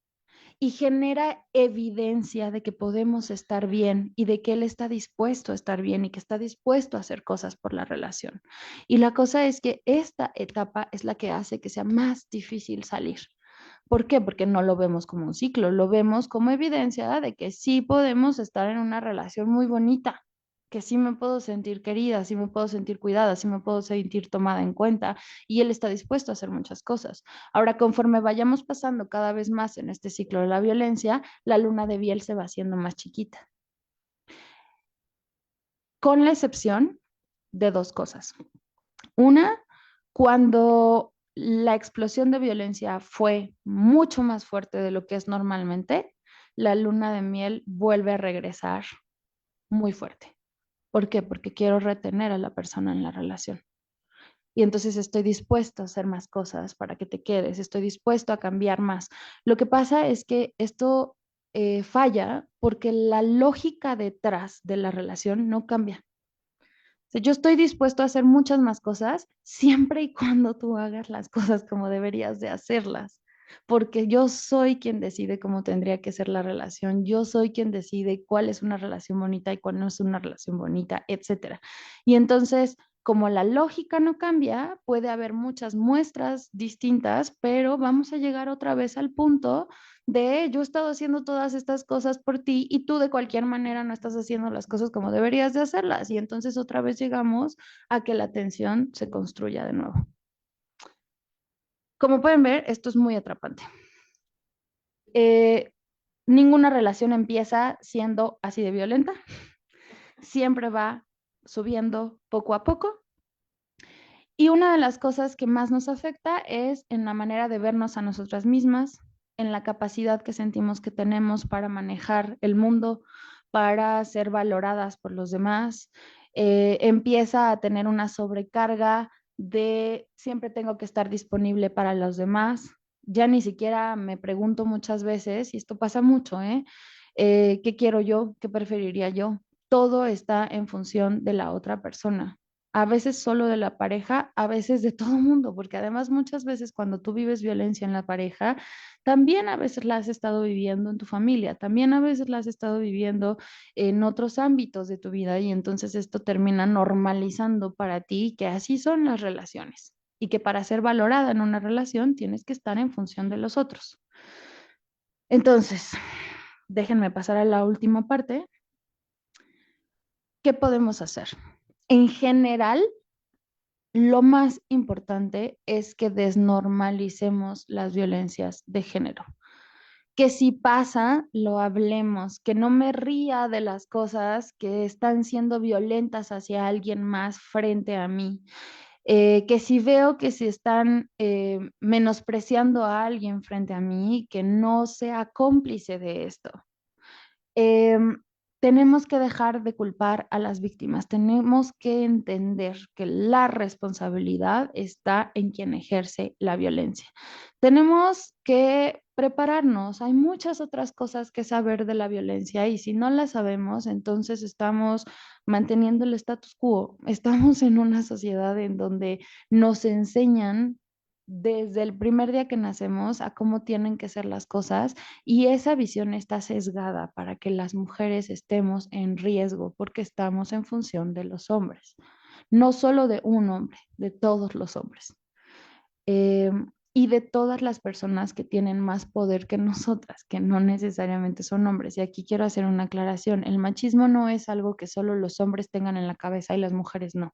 y genera evidencia de que podemos estar bien y de que él está dispuesto a estar bien y que está dispuesto a hacer cosas por la relación. Y la cosa es que esta etapa es la que hace que sea más difícil salir. ¿Por qué? Porque no lo vemos como un ciclo, lo vemos como evidencia de que sí podemos estar en una relación muy bonita, que sí me puedo sentir querida, sí me puedo sentir cuidada, sí me puedo sentir tomada en cuenta y él está dispuesto a hacer muchas cosas. Ahora, conforme vayamos pasando cada vez más en este ciclo de la violencia, la luna de miel se va haciendo más chiquita, con la excepción de dos cosas. Una, cuando la explosión de violencia fue mucho más fuerte de lo que es normalmente, la luna de miel vuelve a regresar muy fuerte. ¿Por qué? Porque quiero retener a la persona en la relación. Y entonces estoy dispuesto a hacer más cosas para que te quedes, estoy dispuesto a cambiar más. Lo que pasa es que esto falla porque la lógica detrás de la relación no cambia. Sea, yo estoy dispuesto a hacer muchas más cosas siempre y cuando tú hagas las cosas como deberías de hacerlas, porque yo soy quien decide cómo tendría que ser la relación, yo soy quien decide cuál es una relación bonita y cuál no es una relación bonita, etcétera. Y entonces, como la lógica no cambia, puede haber muchas muestras distintas, pero vamos a llegar otra vez al punto de yo he estado haciendo todas estas cosas por ti y tú de cualquier manera no estás haciendo las cosas como deberías de hacerlas. Y entonces otra vez llegamos a que la tensión se construya de nuevo. Como pueden ver, esto es muy atrapante. Eh, Ninguna relación empieza siendo así de violenta. Siempre va subiendo poco a poco. Y una de las cosas que más nos afecta es en la manera de vernos a nosotras mismas, en la capacidad que sentimos que tenemos para manejar el mundo, para ser valoradas por los demás. Empieza a tener una sobrecarga de siempre tengo que estar disponible para los demás. Ya ni siquiera me pregunto muchas veces, y esto pasa mucho, ¿qué quiero yo? ¿Qué preferiría yo? Todo está en función de la otra persona, a veces solo de la pareja, a veces de todo el mundo, porque además muchas veces cuando tú vives violencia en la pareja, también a veces la has estado viviendo en tu familia, también a veces la has estado viviendo en otros ámbitos de tu vida y entonces esto termina normalizando para ti que así son las relaciones y que para ser valorada en una relación tienes que estar en función de los otros. Entonces, déjenme pasar a la última parte. ¿Qué podemos hacer? En general, lo más importante es que desnormalicemos las violencias de género. Que si pasa, lo hablemos, que no me ría de las cosas que están siendo violentas hacia alguien más frente a mí. Que si veo que se están menospreciando a alguien frente a mí, que no sea cómplice de esto. Eh, Tenemos que dejar de culpar a las víctimas, tenemos que entender que la responsabilidad está en quien ejerce la violencia. Tenemos que prepararnos, hay muchas otras cosas que saber de la violencia y si no las sabemos, entonces estamos manteniendo el status quo, estamos en una sociedad en donde nos enseñan desde el primer día que nacemos a cómo tienen que ser las cosas y esa visión está sesgada para que las mujeres estemos en riesgo porque estamos en función de los hombres, no solo de un hombre, de todos los hombres. Eh, y de todas las personas que tienen más poder que nosotras, que no necesariamente son hombres. Y aquí quiero hacer una aclaración. El machismo no es algo que solo los hombres tengan en la cabeza y las mujeres no.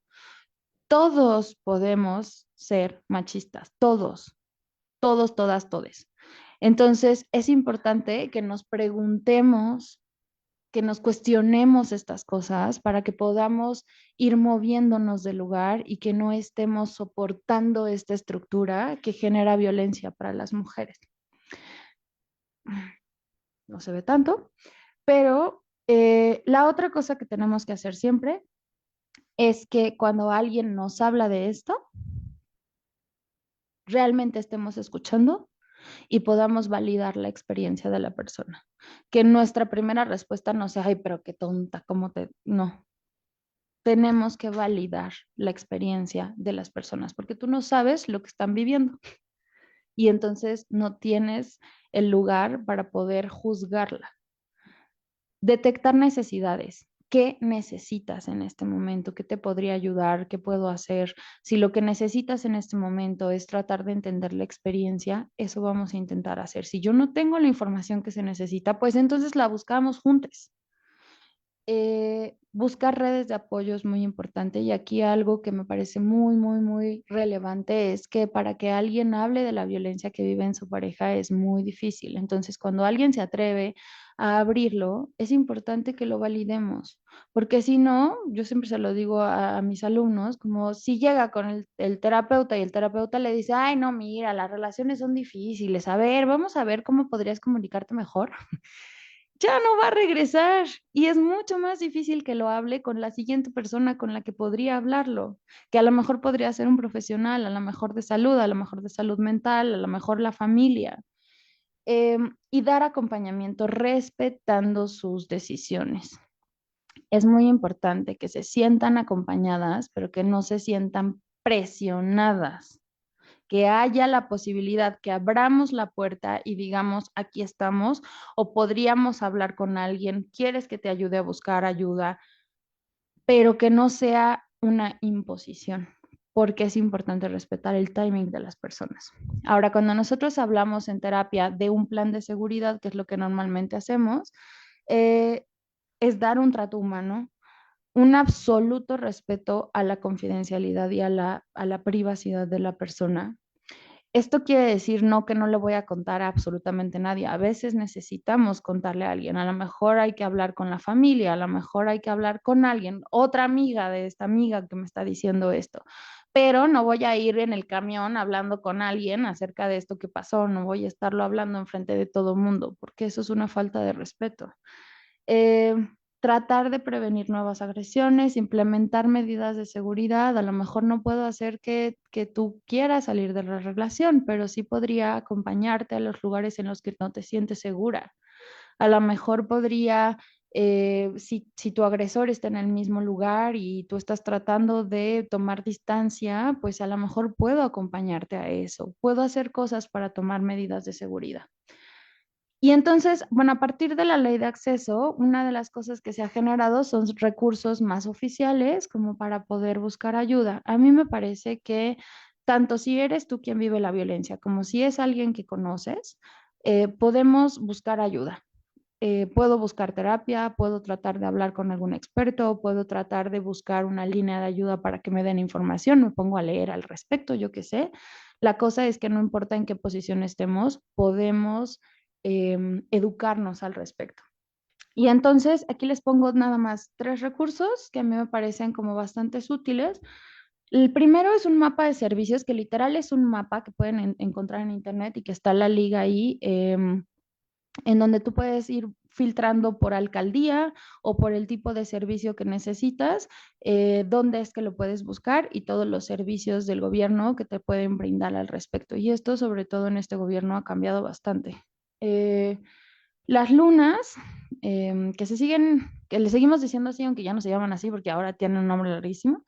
todos podemos ser machistas, todos, todos, todas, todes. Entonces, es importante que nos preguntemos, que nos cuestionemos estas cosas para que podamos ir moviéndonos del lugar y que no estemos soportando esta estructura que genera violencia para las mujeres. No se ve tanto, pero la otra cosa que tenemos que hacer siempre es que cuando alguien nos habla de esto, realmente estemos escuchando y podamos validar la experiencia de la persona. Que nuestra primera respuesta no sea, ay, pero qué tonta, ¿cómo te...? No, tenemos que validar la experiencia de las personas, porque tú no sabes lo que están viviendo y entonces no tienes el lugar para poder juzgarla. Detectar necesidades. ¿Qué necesitas en este momento? ¿Qué te podría ayudar? ¿Qué puedo hacer? Si lo que necesitas en este momento es tratar de entender la experiencia, eso vamos a intentar hacer. Si yo no tengo la información que se necesita, pues entonces la buscamos juntos. Buscar redes de apoyo es muy importante y aquí algo que me parece muy, muy, muy relevante es que para que alguien hable de la violencia que vive en su pareja es muy difícil. Entonces, cuando alguien se atreve a abrirlo, es importante que lo validemos, porque si no, yo siempre se lo digo a mis alumnos, como si llega con el terapeuta y el terapeuta le dice, ay, no, mira, las relaciones son difíciles, a ver, vamos a ver cómo podrías comunicarte mejor. Ya no va a regresar y es mucho más difícil que lo hable con la siguiente persona con la que podría hablarlo, que a lo mejor podría ser un profesional, a lo mejor de salud, a lo mejor de salud mental, a lo mejor la familia, y dar acompañamiento respetando sus decisiones. Es muy importante que se sientan acompañadas, pero que no se sientan presionadas, que haya la posibilidad que abramos la puerta y digamos, aquí estamos, o podríamos hablar con alguien, quieres que te ayude a buscar ayuda, pero que no sea una imposición, porque es importante respetar el timing de las personas. Ahora, cuando nosotros hablamos en terapia de un plan de seguridad, que es lo que normalmente hacemos, eh, es dar un trato humano, un absoluto respeto a la confidencialidad y a la privacidad de la persona. Esto quiere decir no que no le voy a contar a absolutamente nadie. A veces necesitamos contarle a alguien. A lo mejor hay que hablar con la familia, a lo mejor hay que hablar con alguien, otra amiga de esta amiga que me está diciendo esto. Pero no voy a ir en el camión hablando con alguien acerca de esto que pasó, no voy a estarlo hablando enfrente de todo el mundo, porque eso es una falta de respeto. Eh, Tratar de prevenir nuevas agresiones, implementar medidas de seguridad. A lo mejor no puedo hacer que tú quieras salir de la relación, pero sí podría acompañarte a los lugares en los que no te sientes segura. A lo mejor podría, si tu agresor está en el mismo lugar y tú estás tratando de tomar distancia, pues a lo mejor puedo acompañarte a eso. Puedo hacer cosas para tomar medidas de seguridad. Y entonces, bueno, a partir de la ley de acceso, una de las cosas que se ha generado son recursos más oficiales como para poder buscar ayuda. A mí me parece que tanto si eres tú quien vive la violencia como si es alguien que conoces, podemos buscar ayuda. Puedo buscar terapia, puedo tratar de hablar con algún experto, puedo tratar de buscar una línea de ayuda para que me den información, me pongo a leer al respecto, yo qué sé. La cosa es que no importa en qué posición estemos, podemos educarnos al respecto. Y entonces aquí les pongo nada más tres recursos que a mí me parecen como bastante útiles. El primero es un mapa de servicios que literal es un mapa que pueden encontrar en internet y que está la liga ahí. En donde tú puedes ir filtrando por alcaldía o por el tipo de servicio que necesitas, dónde es que lo puedes buscar y todos los servicios del gobierno que te pueden brindar al respecto. Y esto, sobre todo en este gobierno, ha cambiado bastante. Eh, las lunas, que se siguen, que le seguimos diciendo así, aunque ya no se llaman así porque ahora tienen un nombre larguísimo,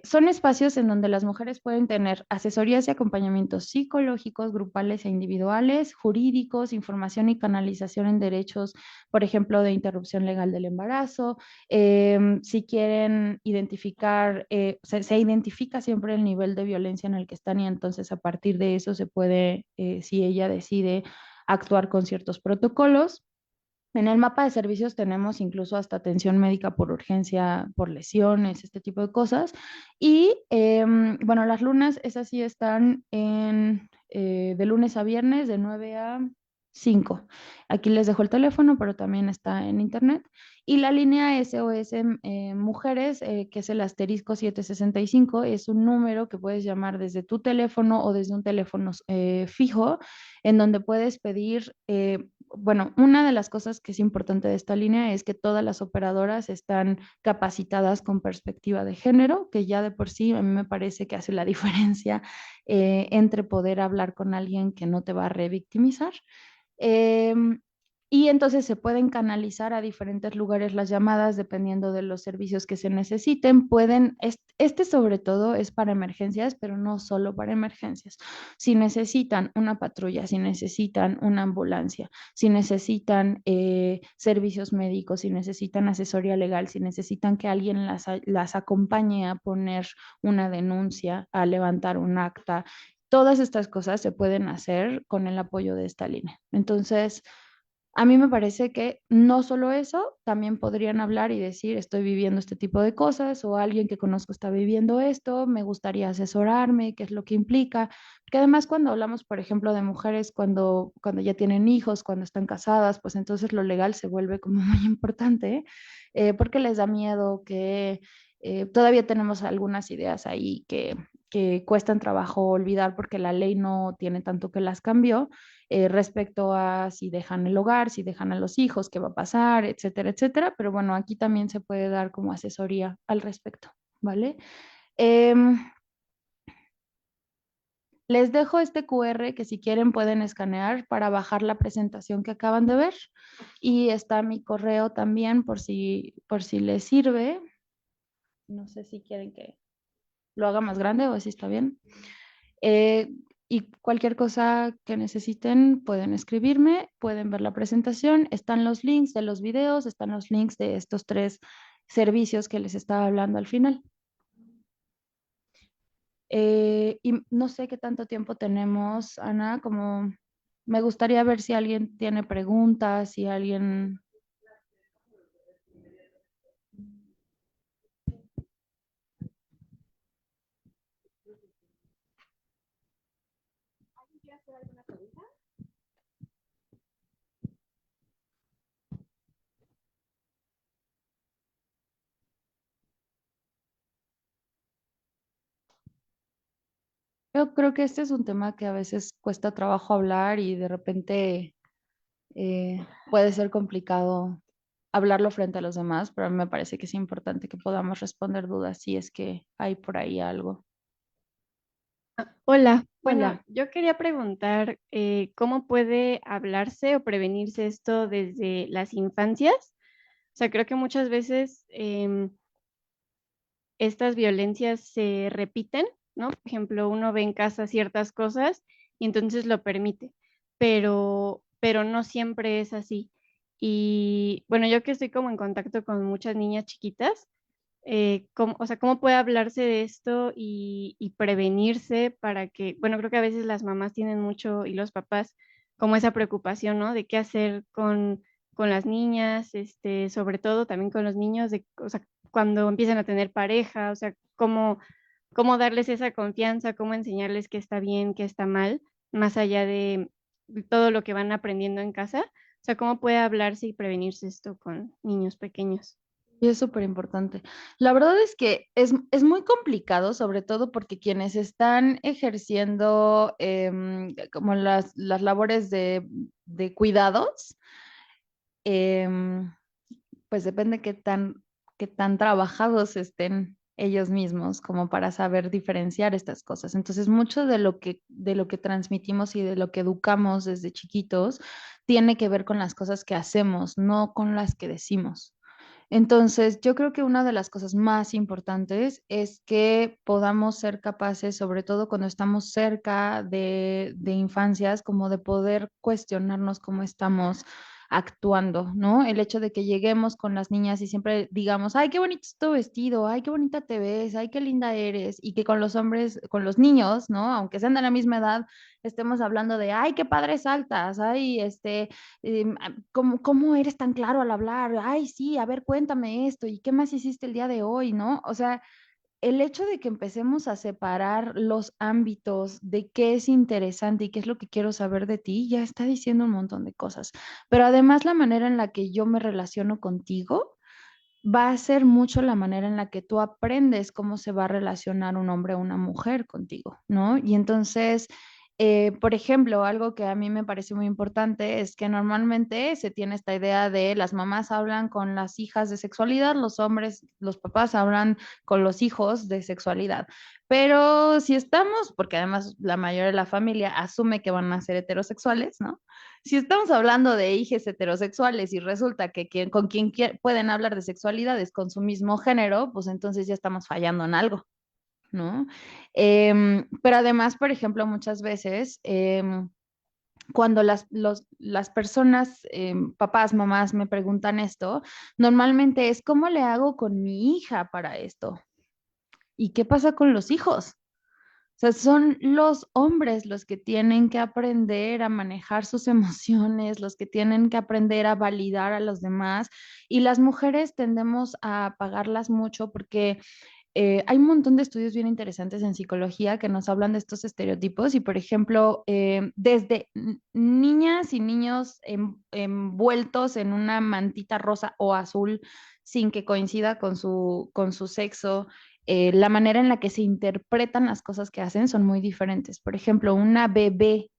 son espacios en donde las mujeres pueden tener asesorías y acompañamientos psicológicos, grupales e individuales, jurídicos, información y canalización en derechos, por ejemplo, de interrupción legal del embarazo. Si quieren identificar, se identifica siempre el nivel de violencia en el que están y entonces a partir de eso se puede, si ella decide, actuar con ciertos protocolos. En el mapa de servicios tenemos incluso hasta atención médica por urgencia, por lesiones, este tipo de cosas. Y bueno, las lunas, esas sí están de lunes a viernes de 9 a 5. Aquí les dejo el teléfono, pero también está en internet. Y la línea SOS Mujeres, que es el asterisco 765, es un número que puedes llamar desde tu teléfono o desde un teléfono fijo, en donde puedes pedir bueno, una de las cosas que es importante de esta línea es que todas las operadoras están capacitadas con perspectiva de género, que ya de por sí a mí me parece que hace la diferencia entre poder hablar con alguien que no te va a revictimizar. Em, y entonces se pueden canalizar a diferentes lugares las llamadas dependiendo de los servicios que se necesiten. Este sobre todo es para emergencias, pero no solo para emergencias. Si necesitan una patrulla, si necesitan una ambulancia, si necesitan servicios médicos, si necesitan asesoría legal, si necesitan que alguien las acompañe a poner una denuncia, a levantar un acta, todas estas cosas se pueden hacer con el apoyo de esta línea. Entonces, a mí me parece que no solo eso, también podrían hablar y decir, estoy viviendo este tipo de cosas o alguien que conozco está viviendo esto, me gustaría asesorarme, qué es lo que implica. Que además cuando hablamos, por ejemplo, de mujeres cuando ya tienen hijos, cuando están casadas, pues entonces lo legal se vuelve como muy importante, porque les da miedo que todavía tenemos algunas ideas ahí que cuestan trabajo olvidar porque la ley no tiene tanto que las cambió respecto a si dejan el hogar, si dejan a los hijos, qué va a pasar, etcétera, etcétera. Pero bueno, aquí también se puede dar como asesoría al respecto, ¿vale? Em, Les dejo este QR que si quieren pueden escanear para bajar la presentación que acaban de ver y está mi correo también por si les sirve. No sé si quieren que lo haga más grande o si está bien. Eh, y cualquier cosa que necesiten pueden escribirme, pueden ver la presentación, están los links de los videos, están los links de estos 3 servicios que les estaba hablando al final. Y no sé qué tanto tiempo tenemos, Ana, como me gustaría ver si alguien tiene preguntas, si alguien... Yo creo que este es un tema que a veces cuesta trabajo hablar y de repente puede ser complicado hablarlo frente a los demás, pero a mí me parece que es importante que podamos responder dudas si es que hay por ahí algo. Hola, bueno, Hola. yo quería preguntar cómo puede hablarse o prevenirse esto desde las infancias. O sea, creo que muchas veces estas violencias se repiten, ¿no? Por ejemplo, uno ve en casa ciertas cosas y entonces lo permite, pero no siempre es así. Y bueno, yo que estoy como en contacto con muchas niñas chiquitas, o sea, ¿cómo puede hablarse de esto y prevenirse para que, bueno, creo que a veces las mamás tienen mucho y los papás como esa preocupación, ¿no? De qué hacer con las niñas, sobre todo también con los niños, o sea, cuando empiezan a tener pareja, o sea, cómo darles esa confianza, cómo enseñarles qué está bien, qué está mal, más allá de todo lo que van aprendiendo en casa. O sea, ¿cómo puede hablarse y prevenirse esto con niños pequeños? Y es súper importante. La verdad es que es muy complicado, sobre todo porque quienes están ejerciendo como las labores de cuidados, em, pues depende qué tan trabajados estén ellos mismos como para saber diferenciar estas cosas. Entonces, mucho de lo que transmitimos y de lo que educamos desde chiquitos tiene que ver con las cosas que hacemos, no con las que decimos. Entonces, yo creo que una de las cosas más importantes es que podamos ser capaces, sobre todo cuando estamos cerca de infancias, como de poder cuestionarnos cómo estamos, actuando, ¿no? El hecho de que lleguemos con las niñas y siempre digamos, ay, qué bonito es tu vestido, ay, qué bonita te ves, ay, qué linda eres, y que con los hombres, con los niños, ¿no? Aunque sean de la misma edad, estemos hablando de, ay, qué padres saltas, ay, ¿cómo eres tan claro al hablar? Ay, sí, a ver, cuéntame esto, ¿y qué más hiciste el día de hoy, no? O sea, el hecho de que empecemos a separar los ámbitos de qué es interesante y qué es lo que quiero saber de ti, ya está diciendo un montón de cosas. Pero además la manera en la que yo me relaciono contigo va a ser mucho la manera en la que tú aprendes cómo se va a relacionar un hombre o una mujer contigo, ¿no? Y entonces, por ejemplo, algo que a mí me parece muy importante es que normalmente se tiene esta idea de las mamás hablan con las hijas de sexualidad, los hombres, los papás hablan con los hijos de sexualidad. Pero si estamos, porque además la mayoría de la familia asume que van a ser heterosexuales, ¿no? Si estamos hablando de hijos heterosexuales y resulta que con quien pueden hablar de sexualidades con su mismo género, pues entonces ya estamos fallando en algo, ¿no? Pero además, por ejemplo, muchas veces cuando las personas, papás, mamás, me preguntan esto, normalmente es, ¿cómo le hago con mi hija para esto? ¿Y qué pasa con los hijos? O sea, son los hombres los que tienen que aprender a manejar sus emociones, los que tienen que aprender a validar a los demás. Y las mujeres tendemos a apagarlas mucho porque hay un montón de estudios bien interesantes en psicología que nos hablan de estos estereotipos y, por ejemplo, desde niñas y niños envueltos en una mantita rosa o azul sin que coincida con su sexo, la manera en la que se interpretan las cosas que hacen son muy diferentes. Por ejemplo, una bebé,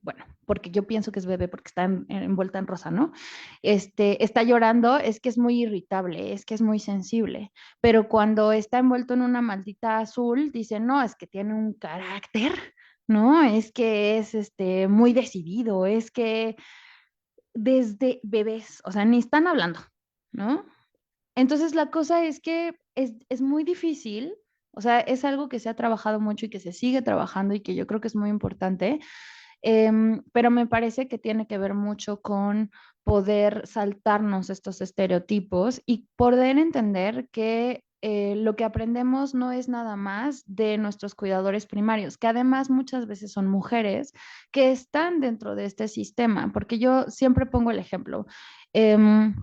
bueno, porque yo pienso que es bebé porque está envuelta en rosa, ¿no? Está llorando, es que es muy irritable, es que es muy sensible, pero cuando está envuelto en una maldita azul, dice, no, es que tiene un carácter, ¿no? Es que es muy decidido, es que desde bebés, o sea, ni están hablando, ¿no? Entonces la cosa es que es muy difícil, o sea, es algo que se ha trabajado mucho y que se sigue trabajando y que yo creo que es muy importante, pero me parece que tiene que ver mucho con poder saltarnos estos estereotipos y poder entender que lo que aprendemos no es nada más de nuestros cuidadores primarios, que además muchas veces son mujeres que están dentro de este sistema, porque yo siempre pongo el ejemplo. em,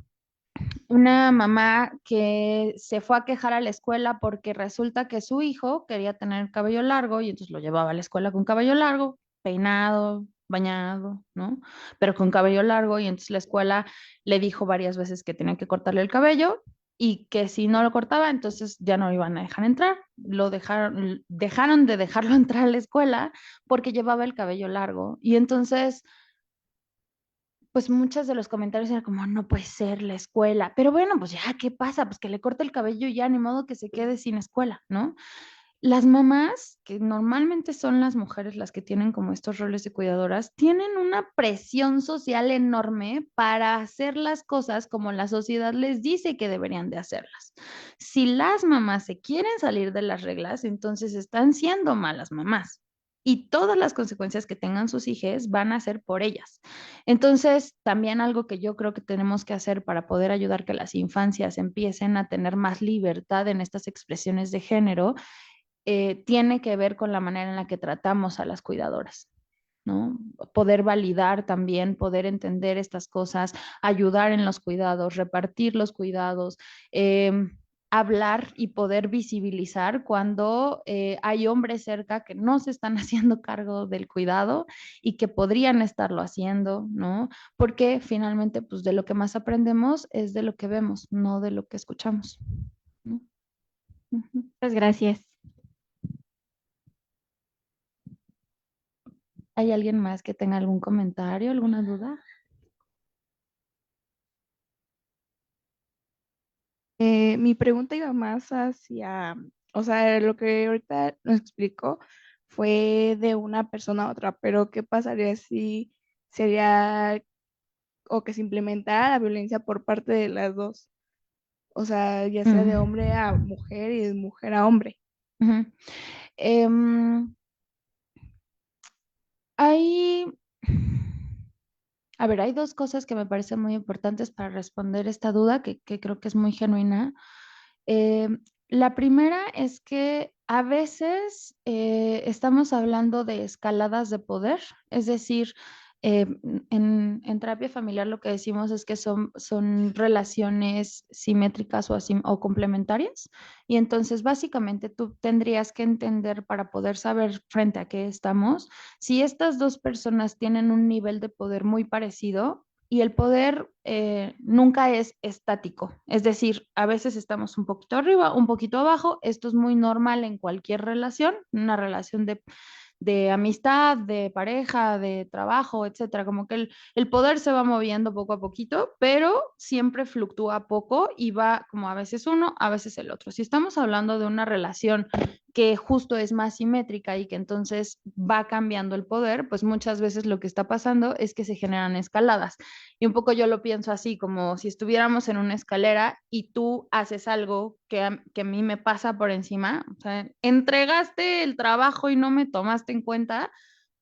una mamá que se fue a quejar a la escuela porque resulta que su hijo quería tener cabello largo y entonces lo llevaba a la escuela con cabello largo, peinado, bañado, ¿no? Pero con cabello largo y entonces la escuela le dijo varias veces que tenía que cortarle el cabello y que si no lo cortaba, entonces ya no lo iban a dejar entrar. Dejaron de dejarlo entrar a la escuela porque llevaba el cabello largo. Y entonces pues muchos de los comentarios eran como, no puede ser la escuela, pero bueno, pues ya, ¿qué pasa? Pues que le corte el cabello y ya, ni modo que se quede sin escuela, ¿no? Las mamás, que normalmente son las mujeres las que tienen como estos roles de cuidadoras, tienen una presión social enorme para hacer las cosas como la sociedad les dice que deberían de hacerlas. Si las mamás se quieren salir de las reglas, entonces están siendo malas mamás. Y todas las consecuencias que tengan sus hijos van a ser por ellas. Entonces, también algo que yo creo que tenemos que hacer para poder ayudar que las infancias empiecen a tener más libertad en estas expresiones de género tiene que ver con la manera en la que tratamos a las cuidadoras, ¿no? Poder validar también, poder entender estas cosas, ayudar en los cuidados, repartir los cuidados, hablar y poder visibilizar cuando hay hombres cerca que no se están haciendo cargo del cuidado y que podrían estarlo haciendo, ¿no? Porque finalmente, pues de lo que más aprendemos es de lo que vemos, no de lo que escuchamos, ¿no? Ujú. Muchas gracias. ¿Hay alguien más que tenga algún comentario, alguna duda? Mi pregunta iba más hacia, o sea, lo que ahorita nos explicó fue de una persona a otra, pero ¿qué pasaría si sería o que se implementara la violencia por parte de las dos? O sea, ya sea de hombre a Mm. mujer y de mujer a hombre. Ujú. Em, hay, A ver, hay dos cosas que me parecen muy importantes para responder esta duda, que creo que es muy genuina. Eh, la primera es que a veces estamos hablando de escaladas de poder, es decir, en terapia familiar lo que decimos es que son relaciones simétricas o complementarias. Y entonces básicamente tú tendrías que entender para poder saber frente a qué estamos, si estas dos personas tienen un nivel de poder muy parecido. Y el poder nunca es estático, es decir, a veces estamos un poquito arriba, un poquito abajo. Esto es muy normal en cualquier relación, una relación de amistad, de pareja, de trabajo, etcétera. Como que el poder se va moviendo poco a poquito, pero siempre fluctúa poco y va como a veces uno, a veces el otro. Si estamos hablando de una relación que justo es más simétrica y que entonces va cambiando el poder, pues muchas veces lo que está pasando es que se generan escaladas. Y un poco yo lo pienso así, como si estuviéramos en una escalera y tú haces algo que a mí me pasa por encima, o sea, entregaste el trabajo y no me tomaste en cuenta.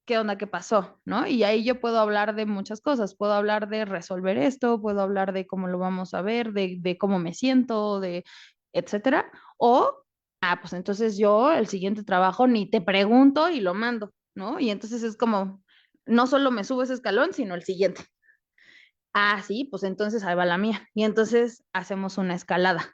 ¿Qué onda? ¿Qué pasó? ¿No? Y ahí yo puedo hablar de muchas cosas. Puedo hablar de resolver esto, puedo hablar de cómo lo vamos a ver, de cómo me siento, de etcétera. O, pues entonces yo el siguiente trabajo ni te pregunto y lo mando, ¿no? Y entonces es como, no solo me subo ese escalón, sino el siguiente. Sí, pues entonces ahí va la mía. Y entonces hacemos una escalada.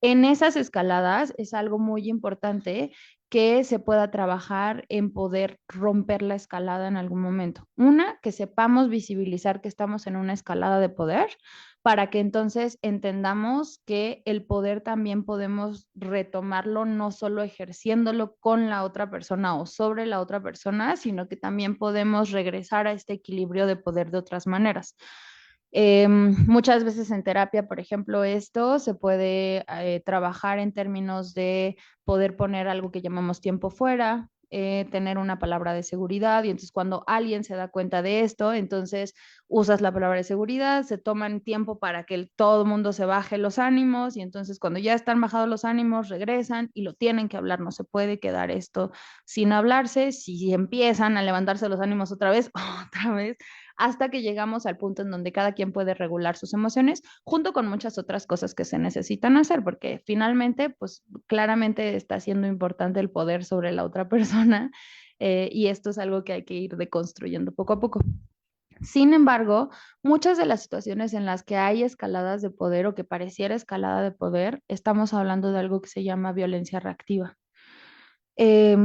En esas escaladas es algo muy importante que se pueda trabajar en poder romper la escalada en algún momento. Una, que sepamos visibilizar que estamos en una escalada de poder para que entonces entendamos que el poder también podemos retomarlo no solo ejerciéndolo con la otra persona o sobre la otra persona, sino que también podemos regresar a este equilibrio de poder de otras maneras. Muchas veces en terapia, por ejemplo, esto se puede trabajar en términos de poder poner algo que llamamos tiempo fuera, tener una palabra de seguridad y entonces cuando alguien se da cuenta de esto, entonces usas la palabra de seguridad, se toman tiempo para que todo el mundo se baje los ánimos y entonces cuando ya están bajados los ánimos regresan y lo tienen que hablar, no se puede quedar esto sin hablarse. Si empiezan a levantarse los ánimos otra vez, otra vez, hasta que llegamos al punto en donde cada quien puede regular sus emociones, junto con muchas otras cosas que se necesitan hacer, porque finalmente, pues claramente está siendo importante el poder sobre la otra persona, y esto es algo que hay que ir deconstruyendo poco a poco. Sin embargo, muchas de las situaciones en las que hay escaladas de poder o que pareciera escalada de poder, estamos hablando de algo que se llama violencia reactiva. Eh,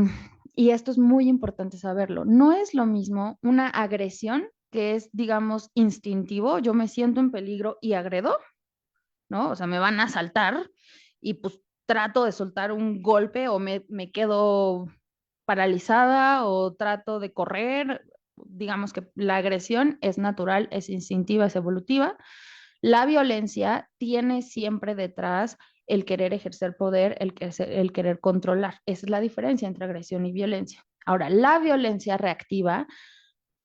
y esto es muy importante saberlo. No es lo mismo una agresión que es, digamos, instintivo. Yo me siento en peligro y agredo, ¿no? O sea, me van a asaltar y pues trato de soltar un golpe o me quedo paralizada o trato de correr. Digamos que la agresión es natural, es instintiva, es evolutiva. La violencia tiene siempre detrás el querer ejercer poder, el querer controlar. Esa es la diferencia entre agresión y violencia. Ahora, la violencia reactiva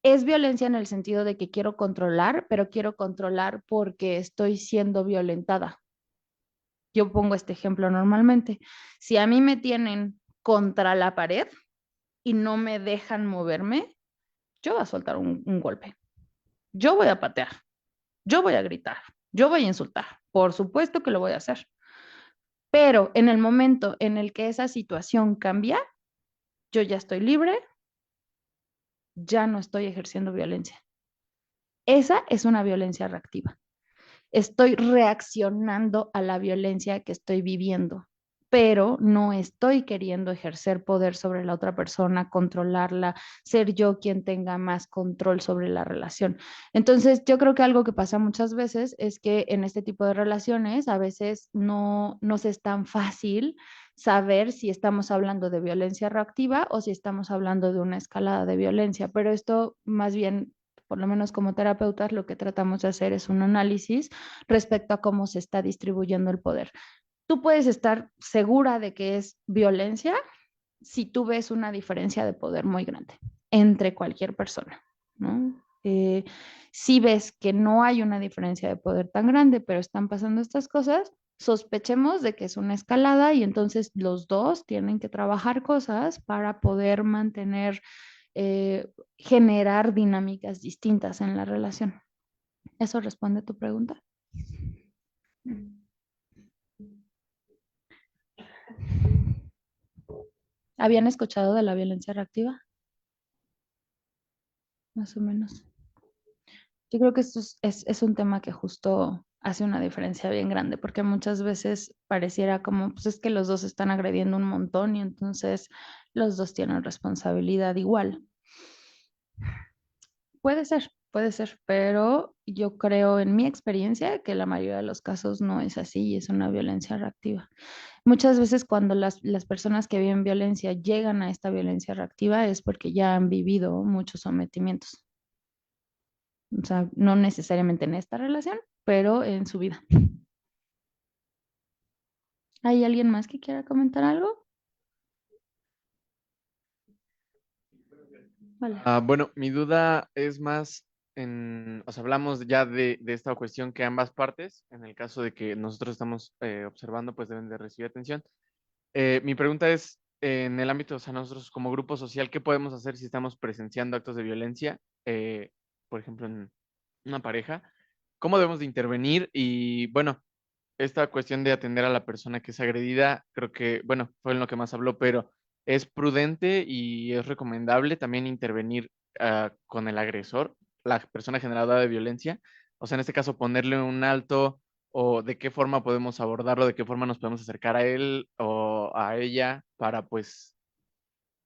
es violencia en el sentido de que quiero controlar, pero quiero controlar porque estoy siendo violentada. Yo pongo este ejemplo normalmente. Si a mí me tienen contra la pared y no me dejan moverme, yo voy a soltar un golpe. Yo voy a patear. Yo voy a gritar. Yo voy a insultar. Por supuesto que lo voy a hacer. Pero en el momento en el que esa situación cambia, yo ya estoy libre, ya no estoy ejerciendo violencia. Esa es una violencia reactiva. Estoy reaccionando a la violencia que estoy viviendo, pero no estoy queriendo ejercer poder sobre la otra persona, controlarla, ser yo quien tenga más control sobre la relación. Entonces, yo creo que algo que pasa muchas veces es que en este tipo de relaciones a veces no nos es tan fácil saber si estamos hablando de violencia reactiva o si estamos hablando de una escalada de violencia, pero esto más bien, por lo menos como terapeutas, lo que tratamos de hacer es un análisis respecto a cómo se está distribuyendo el poder. Tú puedes estar segura de que es violencia si tú ves una diferencia de poder muy grande entre cualquier persona, ¿no? Si ves que no hay una diferencia de poder tan grande, pero están pasando estas cosas, sospechemos de que es una escalada y entonces los dos tienen que trabajar cosas para poder mantener generar dinámicas distintas en la relación. ¿Eso responde a tu pregunta? ¿Habían escuchado de la violencia reactiva? Más o menos. Yo creo que esto es un tema que justo hace una diferencia bien grande, porque muchas veces pareciera como, pues es que los dos están agrediendo un montón y entonces los dos tienen responsabilidad igual. Puede ser, pero yo creo en mi experiencia que la mayoría de los casos no es así y es una violencia reactiva. Muchas veces cuando las personas que viven violencia llegan a esta violencia reactiva es porque ya han vivido muchos sometimientos. O sea, no necesariamente en esta relación, pero en su vida. ¿Hay alguien más que quiera comentar algo? Vale. Bueno, mi duda es más o sea, hablamos ya de esta cuestión que ambas partes, en el caso de que nosotros estamos observando, pues deben de recibir atención. Mi pregunta es, en el ámbito, o sea, nosotros como grupo social, ¿qué podemos hacer si estamos presenciando actos de violencia, por ejemplo, en una pareja? ¿Cómo debemos de intervenir? Y bueno, esta cuestión de atender a la persona que es agredida, creo que, bueno, fue en lo que más habló, pero es prudente y es recomendable también intervenir con el agresor, la persona generadora de violencia. O sea, en este caso, ponerle un alto o de qué forma podemos abordarlo, de qué forma nos podemos acercar a él o a ella para pues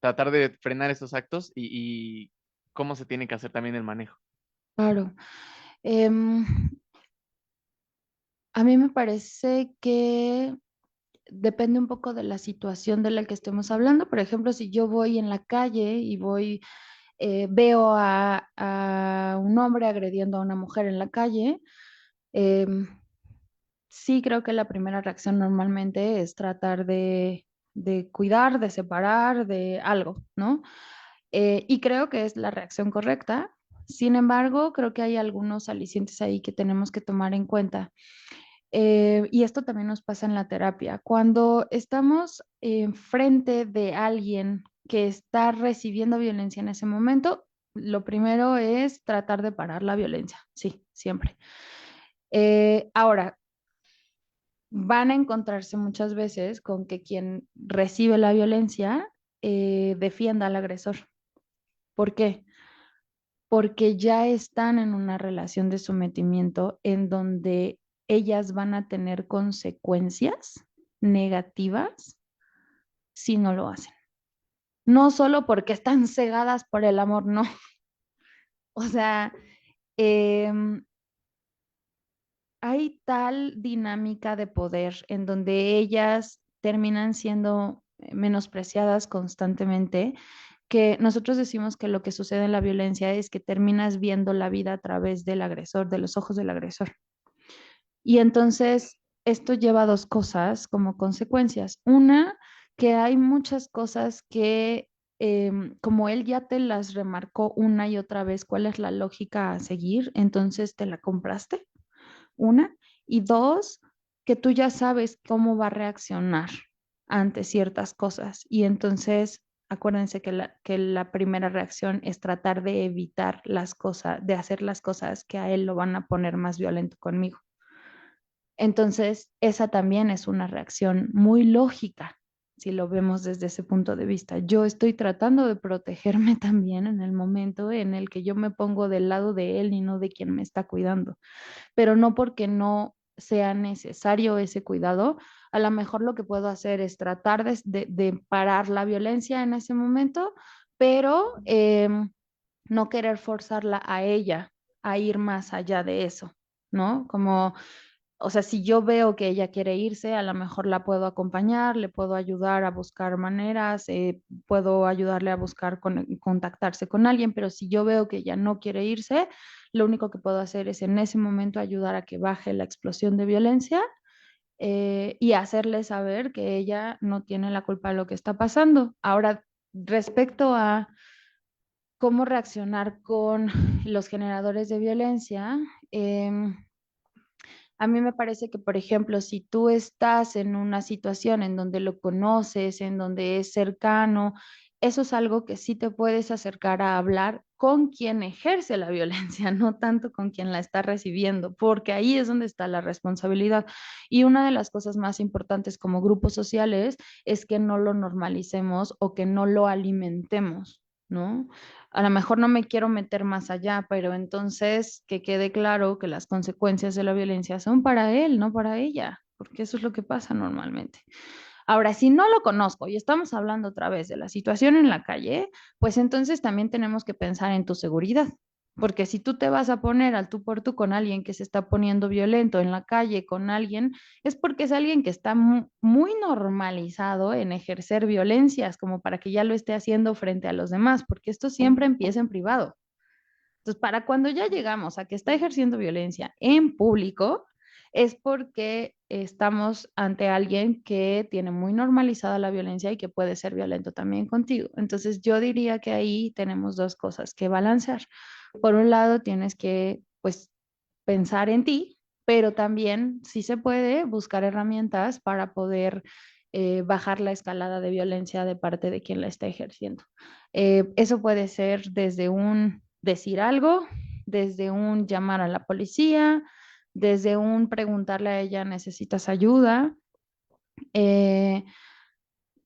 tratar de frenar estos actos y cómo se tiene que hacer también el manejo. Claro. Em, a mí me parece que depende un poco de la situación de la que estemos hablando. Por ejemplo, si yo voy en la calle y veo a un hombre agrediendo a una mujer en la calle, em, sí creo que la primera reacción normalmente es tratar de cuidar, de separar, de algo, ¿no? Y creo que es la reacción correcta. Sin embargo, creo que hay algunos alicientes ahí que tenemos que tomar en cuenta. Y esto también nos pasa en la terapia. Cuando estamos enfrente de alguien que está recibiendo violencia en ese momento, lo primero es tratar de parar la violencia. Sí, siempre. Ahora, van a encontrarse muchas veces con que quien recibe la violencia defienda al agresor. ¿Por qué? Porque ya están en una relación de sometimiento en donde ellas van a tener consecuencias negativas si no lo hacen. No solo porque están cegadas por el amor, no. O sea, eh, hay tal dinámica de poder en donde ellas terminan siendo menospreciadas constantemente, que nosotros decimos que lo que sucede en la violencia es que terminas viendo la vida a través del agresor, de los ojos del agresor. Y entonces esto lleva a dos cosas como consecuencias. Una, que hay muchas cosas que como él ya te las remarcó una y otra vez cuál es la lógica a seguir, entonces te la compraste. Una. Y dos, que tú ya sabes cómo va a reaccionar ante ciertas cosas. Y entonces, acuérdense que la primera reacción es tratar de evitar las cosas, de hacer las cosas que a él lo van a poner más violento conmigo. Entonces, esa también es una reacción muy lógica, si lo vemos desde ese punto de vista. Yo estoy tratando de protegerme también en el momento en el que yo me pongo del lado de él y no de quien me está cuidando, pero no porque no sea necesario ese cuidado. A lo mejor lo que puedo hacer es tratar de parar la violencia en ese momento, pero no querer forzarla a ella a ir más allá de eso, ¿no? Como, o sea, si yo veo que ella quiere irse, a lo mejor la puedo acompañar, le puedo ayudar a buscar maneras, puedo ayudarle a buscar contactarse con alguien, pero si yo veo que ella no quiere irse, lo único que puedo hacer es en ese momento ayudar a que baje la explosión de violencia y hacerle saber que ella no tiene la culpa de lo que está pasando. Ahora, respecto a cómo reaccionar con los generadores de violencia, a mí me parece que, por ejemplo, si tú estás en una situación en donde lo conoces, en donde es cercano eso es algo que sí te puedes acercar a hablar con quien ejerce la violencia, no tanto con quien la está recibiendo, porque ahí es donde está la responsabilidad. Y una de las cosas más importantes como grupos sociales es que no lo normalicemos o que no lo alimentemos, ¿no? A lo mejor no me quiero meter más allá, pero entonces que quede claro que las consecuencias de la violencia son para él, no para ella, porque eso es lo que pasa normalmente. Ahora, si no lo conozco y estamos hablando otra vez de la situación en la calle, pues entonces también tenemos que pensar en tu seguridad. Porque si tú te vas a poner al tú por tú con alguien que se está poniendo violento en la calle, con alguien, es porque es alguien que está muy normalizado en ejercer violencias, como para que ya lo esté haciendo frente a los demás, porque esto siempre empieza en privado. Entonces, para cuando ya llegamos a que está ejerciendo violencia en público, es porque estamos ante alguien que tiene muy normalizada la violencia y que puede ser violento también contigo. Entonces, yo diría que ahí tenemos dos cosas que balancear. Por un lado, tienes que, pues, pensar en ti, pero también, si se puede, buscar herramientas para poder bajar la escalada de violencia de parte de quien la está ejerciendo. Eso puede ser desde un decir algo, desde un llamar a la policía, desde un preguntarle a ella, ¿necesitas ayuda? Eh,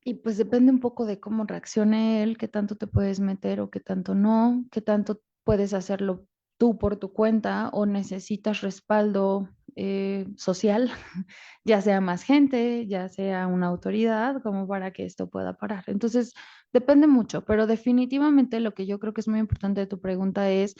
y pues depende un poco de cómo reaccione él, qué tanto te puedes meter o qué tanto no, qué tanto puedes hacerlo tú por tu cuenta o necesitas respaldo social, ya sea más gente, ya sea una autoridad, como para que esto pueda parar. Entonces, depende mucho, pero definitivamente lo que yo creo que es muy importante de tu pregunta es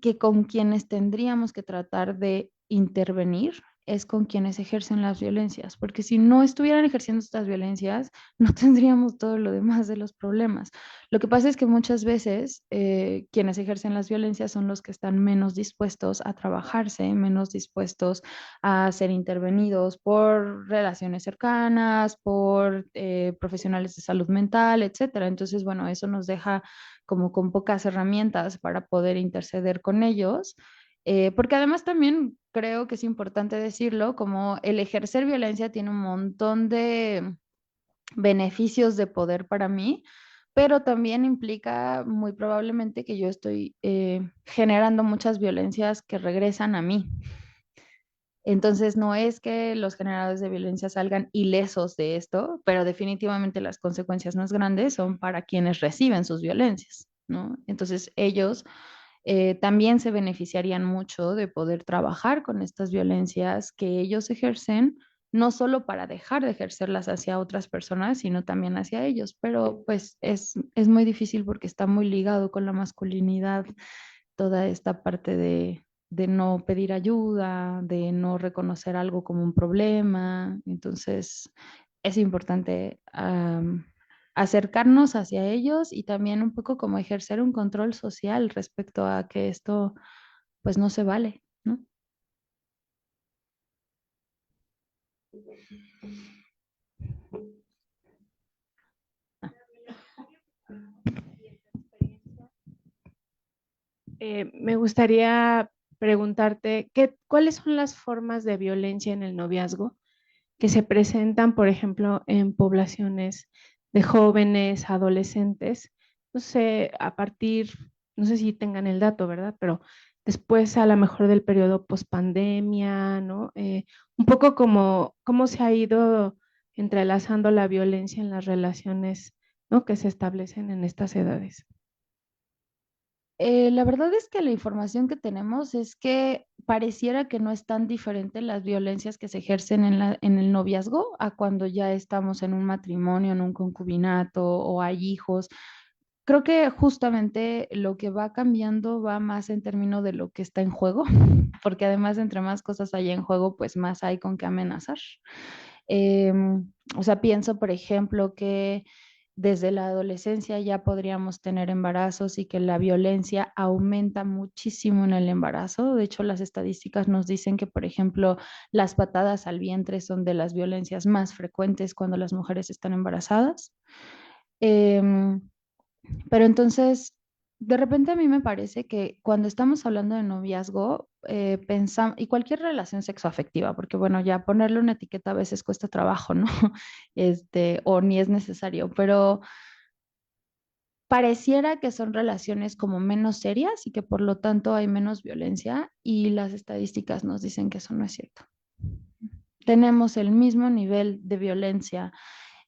que con quienes tendríamos que tratar de intervenir es con quienes ejercen las violencias, porque si no estuvieran ejerciendo estas violencias, no tendríamos todo lo demás de los problemas. Lo que pasa es que muchas veces quienes ejercen las violencias son los que están menos dispuestos a trabajarse, menos dispuestos a ser intervenidos por relaciones cercanas, por profesionales de salud mental, etcétera. Entonces, bueno, eso nos deja como con pocas herramientas para poder interceder con ellos, porque además también creo que es importante decirlo, como el ejercer violencia tiene un montón de beneficios de poder para mí, pero también implica muy probablemente que yo estoy generando muchas violencias que regresan a mí. Entonces, no es que los generadores de violencia salgan ilesos de esto, pero definitivamente las consecuencias más grandes son para quienes reciben sus violencias, ¿no? Entonces, ellos también se beneficiarían mucho de poder trabajar con estas violencias que ellos ejercen, no solo para dejar de ejercerlas hacia otras personas, sino también hacia ellos, pero pues es muy difícil porque está muy ligado con la masculinidad toda esta parte de no pedir ayuda, de no reconocer algo como un problema. Entonces, es importante acercarnos hacia ellos y también un poco como ejercer un control social respecto a que esto pues no se vale, ¿no? Me gustaría preguntarte, ¿cuáles son las formas de violencia en el noviazgo que se presentan, por ejemplo, en poblaciones de jóvenes, adolescentes? No sé, no sé si tengan el dato, ¿verdad? Pero después a lo mejor del periodo pospandemia, ¿no? Un poco como cómo se ha ido entrelazando la violencia en las relaciones, ¿no? Que se establecen en estas edades. La verdad es que la información que tenemos es que pareciera que no es tan diferente las violencias que se ejercen en el noviazgo a cuando ya estamos en un matrimonio, en un concubinato o hay hijos. Creo que justamente lo que va cambiando va más en términos de lo que está en juego, porque además entre más cosas hay en juego, pues más hay con qué amenazar. O sea, pienso, por ejemplo, que desde la adolescencia ya podríamos tener embarazos y que la violencia aumenta muchísimo en el embarazo. De hecho, las estadísticas nos dicen que, por ejemplo, las patadas al vientre son de las violencias más frecuentes cuando las mujeres están embarazadas. Em, pero entonces, de repente a mí me parece que cuando estamos hablando de noviazgo, pensamos, y cualquier relación sexoafectiva, porque bueno, ya ponerle una etiqueta a veces cuesta trabajo, ¿no? O ni es necesario, pero pareciera que son relaciones como menos serias y que por lo tanto hay menos violencia, y las estadísticas nos dicen que eso no es cierto. Tenemos el mismo nivel de violencia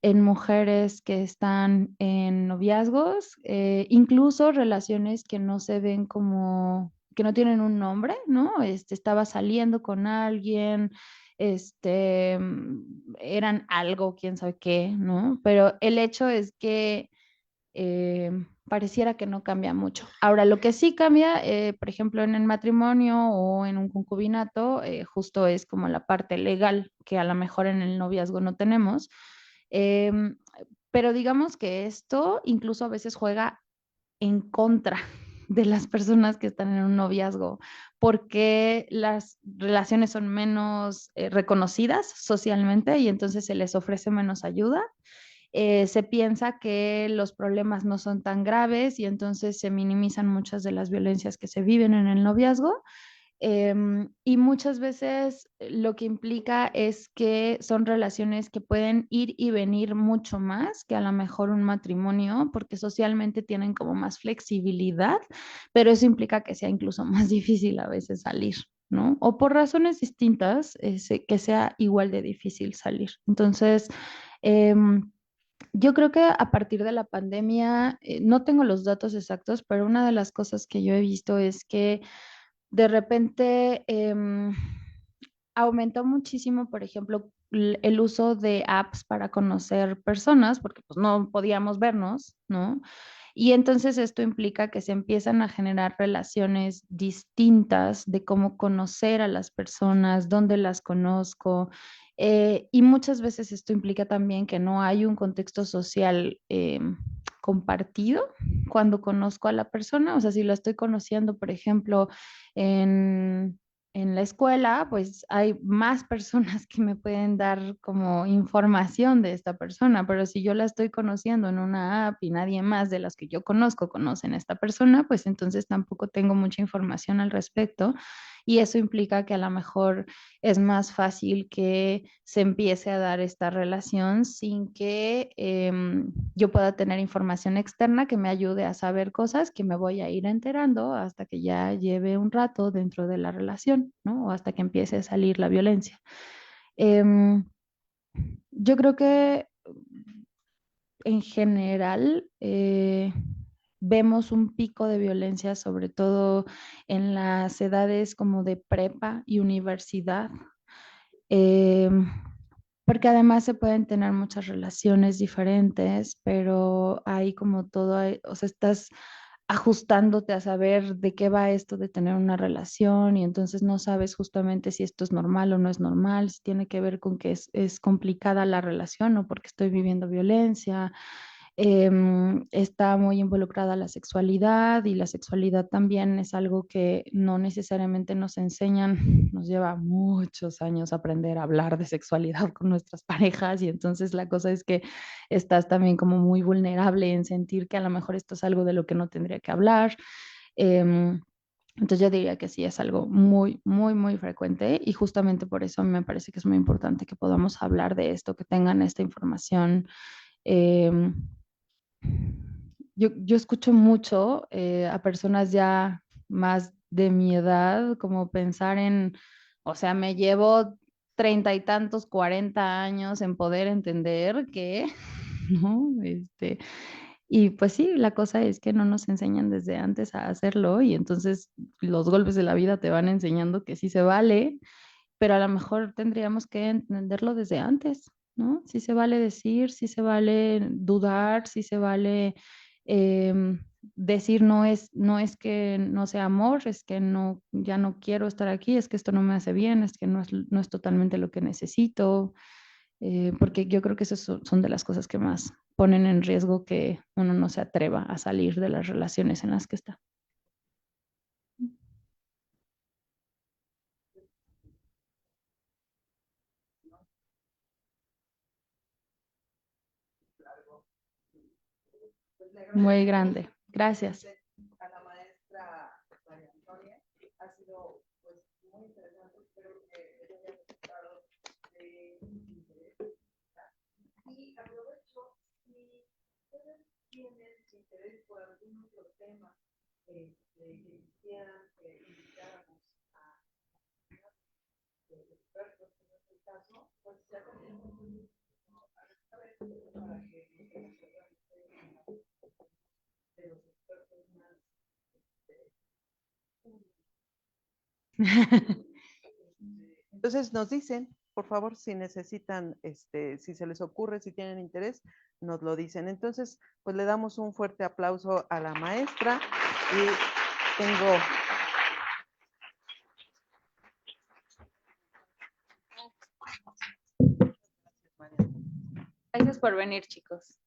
en mujeres que están en noviazgos, incluso relaciones que no se ven como, que no tienen un nombre, ¿no? Estaba saliendo con alguien, eran algo, quién sabe qué, ¿no? Pero el hecho es que pareciera que no cambia mucho. Ahora, lo que sí cambia, por ejemplo, en el matrimonio o en un concubinato, justo es como la parte legal, que a lo mejor en el noviazgo no tenemos. Em, pero digamos que esto incluso a veces juega en contra de las personas que están en un noviazgo, porque las relaciones son menos reconocidas socialmente y entonces se les ofrece menos ayuda. Se piensa que los problemas no son tan graves y entonces se minimizan muchas de las violencias que se viven en el noviazgo. Y muchas veces lo que implica es que son relaciones que pueden ir y venir mucho más que a lo mejor un matrimonio, porque socialmente tienen como más flexibilidad, pero eso implica que sea incluso más difícil a veces salir, ¿no? O por razones distintas, que sea igual de difícil salir. Entonces, yo creo que a partir de la pandemia, no tengo los datos exactos, pero una de las cosas que yo he visto es que de repente aumentó muchísimo, por ejemplo, el uso de apps para conocer personas, porque pues no podíamos vernos, ¿no? Y entonces esto implica que se empiezan a generar relaciones distintas de cómo conocer a las personas, dónde las conozco. Y muchas veces esto implica también que no hay un contexto social compartido cuando conozco a la persona. O sea, si la estoy conociendo, por ejemplo, en en la escuela, pues hay más personas que me pueden dar como información de esta persona, pero si yo la estoy conociendo en una app y nadie más de las que yo conozco conocen a esta persona, pues entonces tampoco tengo mucha información al respecto, y eso implica que a lo mejor es más fácil que se empiece a dar esta relación sin que yo pueda tener información externa que me ayude a saber cosas que me voy a ir enterando hasta que ya lleve un rato dentro de la relación, ¿no? O hasta que empiece a salir la violencia. Em, yo creo que en general vemos un pico de violencia, sobre todo en las edades como de prepa y universidad, eh, porque además se pueden tener muchas relaciones diferentes, pero hay como todo, o sea, estás ajustándote a saber de qué va esto de tener una relación y entonces no sabes justamente si esto es normal o no es normal, si tiene que ver con que es complicada la relación o porque estoy viviendo violencia. Está muy involucrada la sexualidad, y la sexualidad también es algo que no necesariamente nos enseñan. Nos lleva muchos años aprender a hablar de sexualidad con nuestras parejas, y entonces la cosa es que estás también como muy vulnerable en sentir que a lo mejor esto es algo de lo que no tendría que hablar. Em, entonces yo diría que sí, es algo muy, muy, muy frecuente, y justamente por eso me parece que es muy importante que podamos hablar de esto, que tengan esta información. Em, yo escucho mucho a personas ya más de mi edad como pensar en, o sea, me llevo 30 y tantos, 40 años en poder entender que, ¿no? Y pues sí, la cosa es que no nos enseñan desde antes a hacerlo, y entonces los golpes de la vida te van enseñando que sí se vale, pero a lo mejor tendríamos que entenderlo desde antes, ¿no? Sí se vale decir, sí se vale dudar, sí se vale decir no es que no sea amor, es que no, ya no quiero estar aquí, es que esto no me hace bien, es que no es totalmente lo que necesito, porque yo creo que esas son de las cosas que más ponen en riesgo que uno no se atreva a salir de las relaciones en las que está. Muy grande. Gracias. A la maestra María Antonia. Ha sido pues muy interesante, espero que les haya resultado de interés. Y aprovecho, si ustedes tienen interés por algún otro tema que quisieran que invitáramos a expertos, en este caso, pues ya tenemos para que nos de los expertos más entonces nos dicen, por favor, si necesitan, si se les ocurre, si tienen interés, nos lo dicen. Entonces, pues le damos un fuerte aplauso a la maestra y tengo... Gracias por venir, chicos.